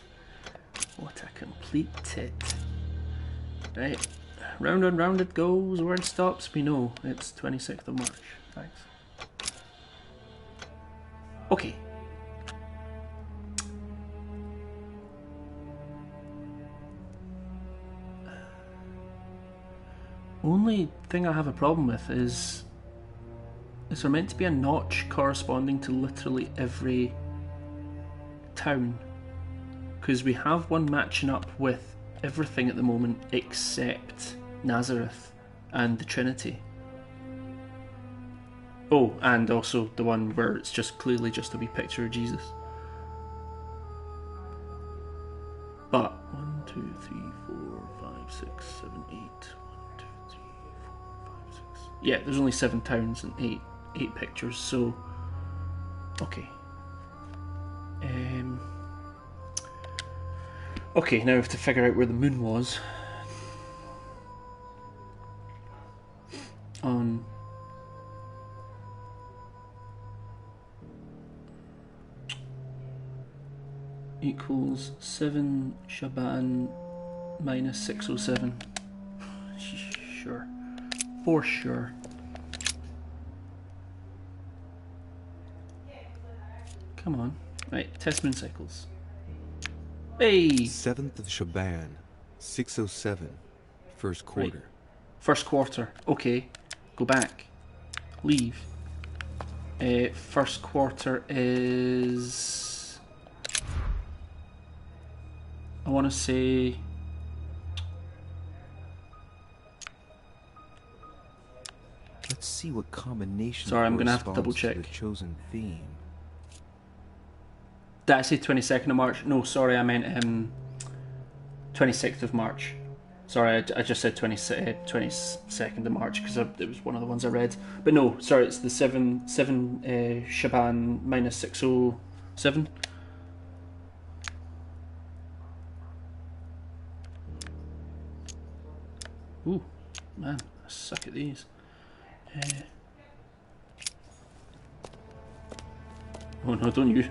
What a complete tit. Right. Round and round it goes, where it stops, we know it's 26th of March. Thanks. Okay. Only thing I have a problem with is there meant to be a notch corresponding to literally every town? Because we have one matching up with everything at the moment except Nazareth and the Trinity. Oh, and also the one where it's just clearly just a wee picture of Jesus. But 1, 2, 3, 4, 5, 6, 7, 8. 1, 2, 3, 4, 5, 6. Yeah, there's only 7 towns and 8 pictures, so okay. Okay, now we have to figure out where the moon was. On equals 7 Shaban minus 607. Sure. For sure. Come on. Right, test moon cycles. Hey!
7th of Shaban, 607, first quarter.
Right. First quarter. Okay. Go back. Leave. First quarter is... I want to say...
Let's see what combination.
Sorry, I'm going to have to double check.
The chosen theme.
Did I say 22nd of March? No, sorry, I meant 26th of March. Sorry, I just said 22nd of March because it was one of the ones I read. But no, sorry, it's the 7 Shaban minus 607. Ooh, man, I suck at these. Oh no, don't you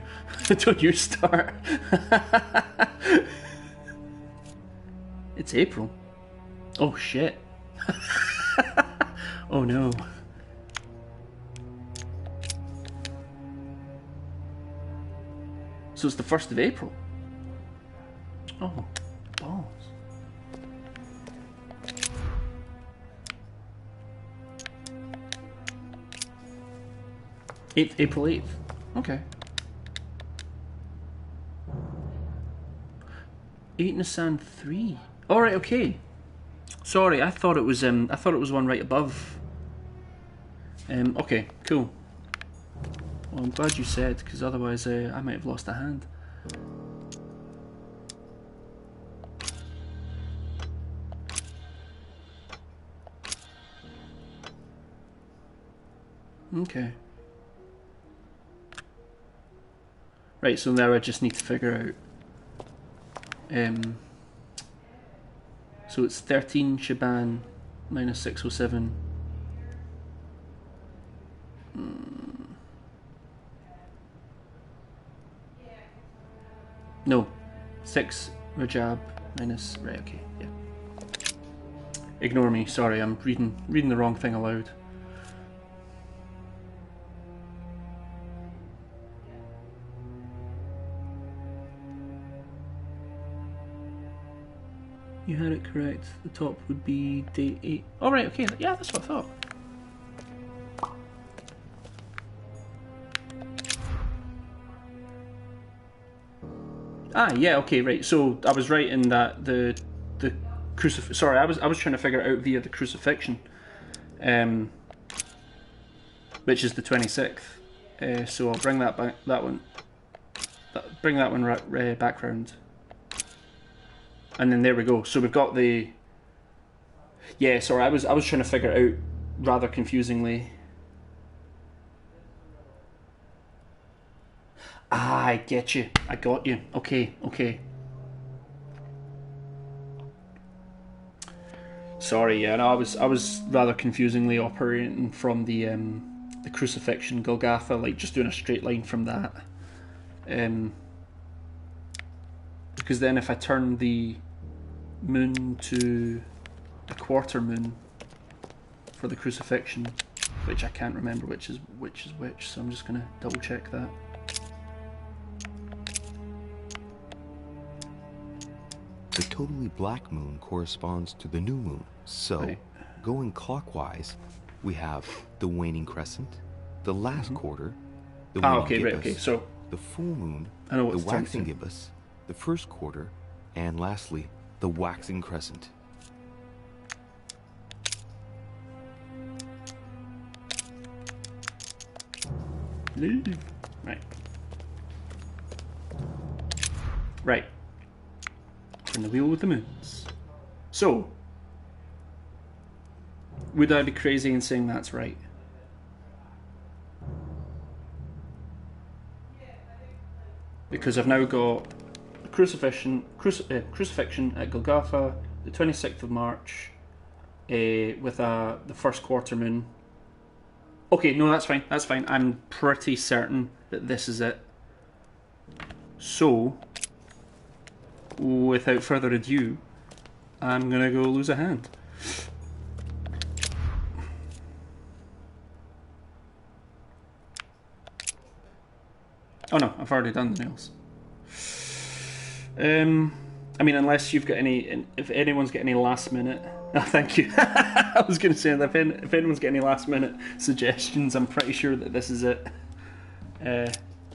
don't you start. It's April. Oh shit. Oh no. So it's the 1st of April. Oh, balls. April 8th. Okay. 8 Nissan 3. Alright, okay. Sorry, I thought it was one right above. Okay, cool. Well, I'm glad you said, because otherwise I might have lost a hand. Okay. Right, so now I just need to figure out. So it's 13 Shaban minus 607. No, 6 Rajab minus. Right, okay, yeah. Ignore me. Sorry, I'm reading the wrong thing aloud. You had it correct. The top would be day 8. Oh, right, okay. Yeah, that's what I thought. Ah, yeah, okay, right. So I was right in that the crucifix. Sorry, I was trying to figure it out via the crucifixion, which is the 26th. So I'll bring that back. Bring that one back round. And then there we go. So we've got the. Yeah, sorry, I was trying to figure it out rather confusingly. Ah, I get you. I got you. Okay, okay. Sorry, yeah, no, I was rather confusingly operating from the crucifixion Golgotha, like just doing a straight line from that. Because then if I turn the moon to a quarter moon for the crucifixion, which I can't remember which is which, so I'm just gonna double check that.
The totally black moon corresponds to the new moon. So,
right.
Going clockwise, we have the waning crescent, the last quarter, the waning gibbous,
right, okay, so
the full moon,
I know
the
what's
waxing gibbous, the first quarter, and lastly, the waxing crescent.
Right. Right. In the wheel with the moons. So, would I be crazy in saying that's right? Because I've now got the crucifixion at Golgotha, the 26th of March, with the first quarter moon. Okay, no, that's fine. That's fine. I'm pretty certain that this is it. So, without further ado, I'm gonna go lose a hand. Oh no, I've already done the nails. I mean, unless you've got any, if anyone's got any last minute, oh, thank you. I was going to say that if anyone's got any last minute suggestions, I'm pretty sure that this is it.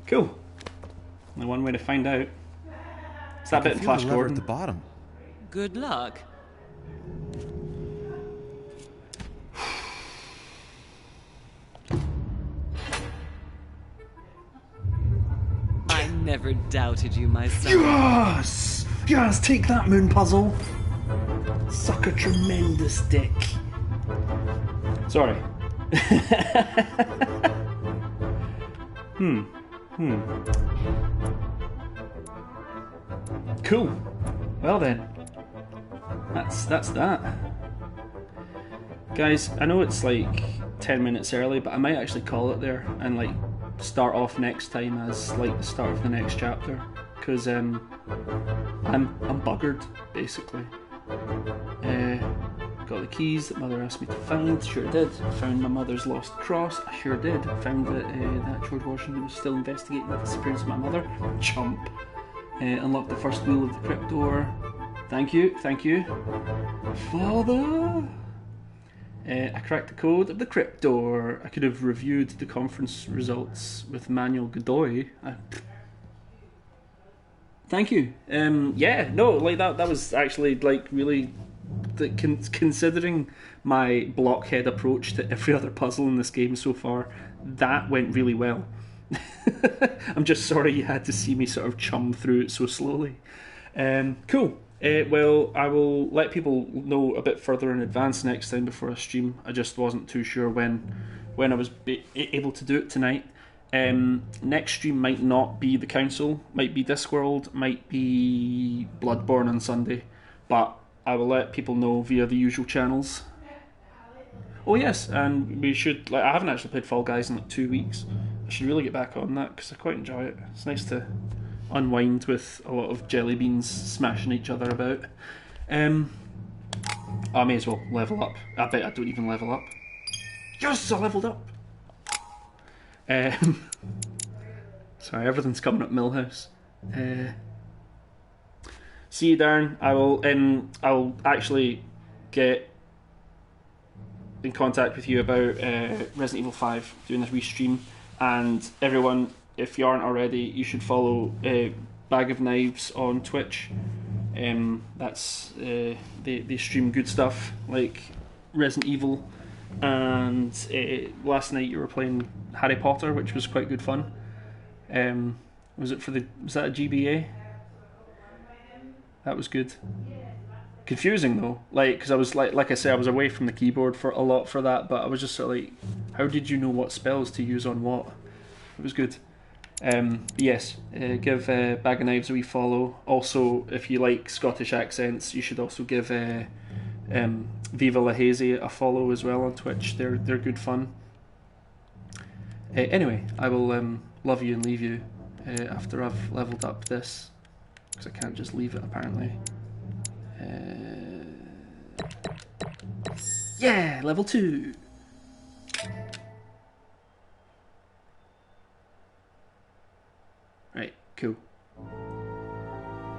Cool. The one way to find out. It's that bit in Flash Gordon
at the bottom.
Good luck.
I never doubted you, my son.
Yes! Yes, take that, moon puzzle. Suck a tremendous dick. Sorry. Cool. Well then. That's that. Guys, I know it's like 10 minutes early, but I might actually call it there and like start off next time as like the start of the next chapter, because I'm buggered basically. Got the keys that Mother asked me to find. Sure did. Found my mother's lost cross. I sure did. Found that George Washington was still investigating the disappearance of my mother. Chump. Unlocked the first wheel of the crypt door. Thank you, Father. I cracked the code of the crypt door. I could have reviewed the conference results with Manuel Godoy. Thank you. Yeah, no, like that was actually like really, considering my blockhead approach to every other puzzle in this game so far, that went really well. I'm just sorry you had to see me sort of chum through it so slowly. Cool. Well, I will let people know a bit further in advance next time before I stream. I just wasn't too sure when I was able to do it tonight. Next stream might not be the Council, might be Discworld, might be Bloodborne on Sunday, but I will let people know via the usual channels. Oh yes, and we should, like, I haven't actually played Fall Guys in like 2 weeks. I should really get back on that because I quite enjoy it. It's nice to unwind with a lot of jelly beans smashing each other about. I may as well level up. I bet I don't even level up. Yes, I leveled up! Sorry, everything's coming up Millhouse. See you, Darren. I'll actually get in contact with you about Resident Evil 5, doing this restream. And everyone, if you aren't already, you should follow Bag of Knives on Twitch. That's they stream good stuff like Resident Evil, and last night you were playing Harry Potter, which was quite good fun. Was that a GBA? That was good. Confusing though, like, because I was like I said, I was away from the keyboard for a lot for that, but I was just sort of like, how did you know what spells to use on what? It was good. Yes, give Bag of Knives a wee follow. Also, if you like Scottish accents, you should also give Viva La Hazy a follow as well on Twitch. They're good fun. Anyway, I will love you and leave you after I've leveled up this, because I can't just leave it apparently. Yeah, level 2. Right, cool.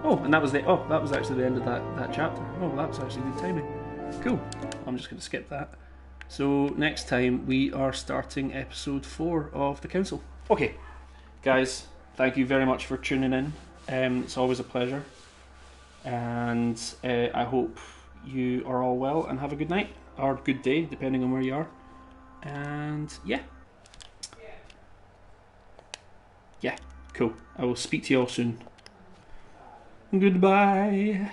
Oh, and that was actually the end of that chapter. Oh, that was actually good timing. Cool. I'm just going to skip that. So next time we are starting episode 4 of the Council. Okay, guys, thank you very much for tuning in. It's always a pleasure. And I hope you are all well and have a good night or good day, depending on where you are. And yeah, cool. I will speak to you all soon. Goodbye.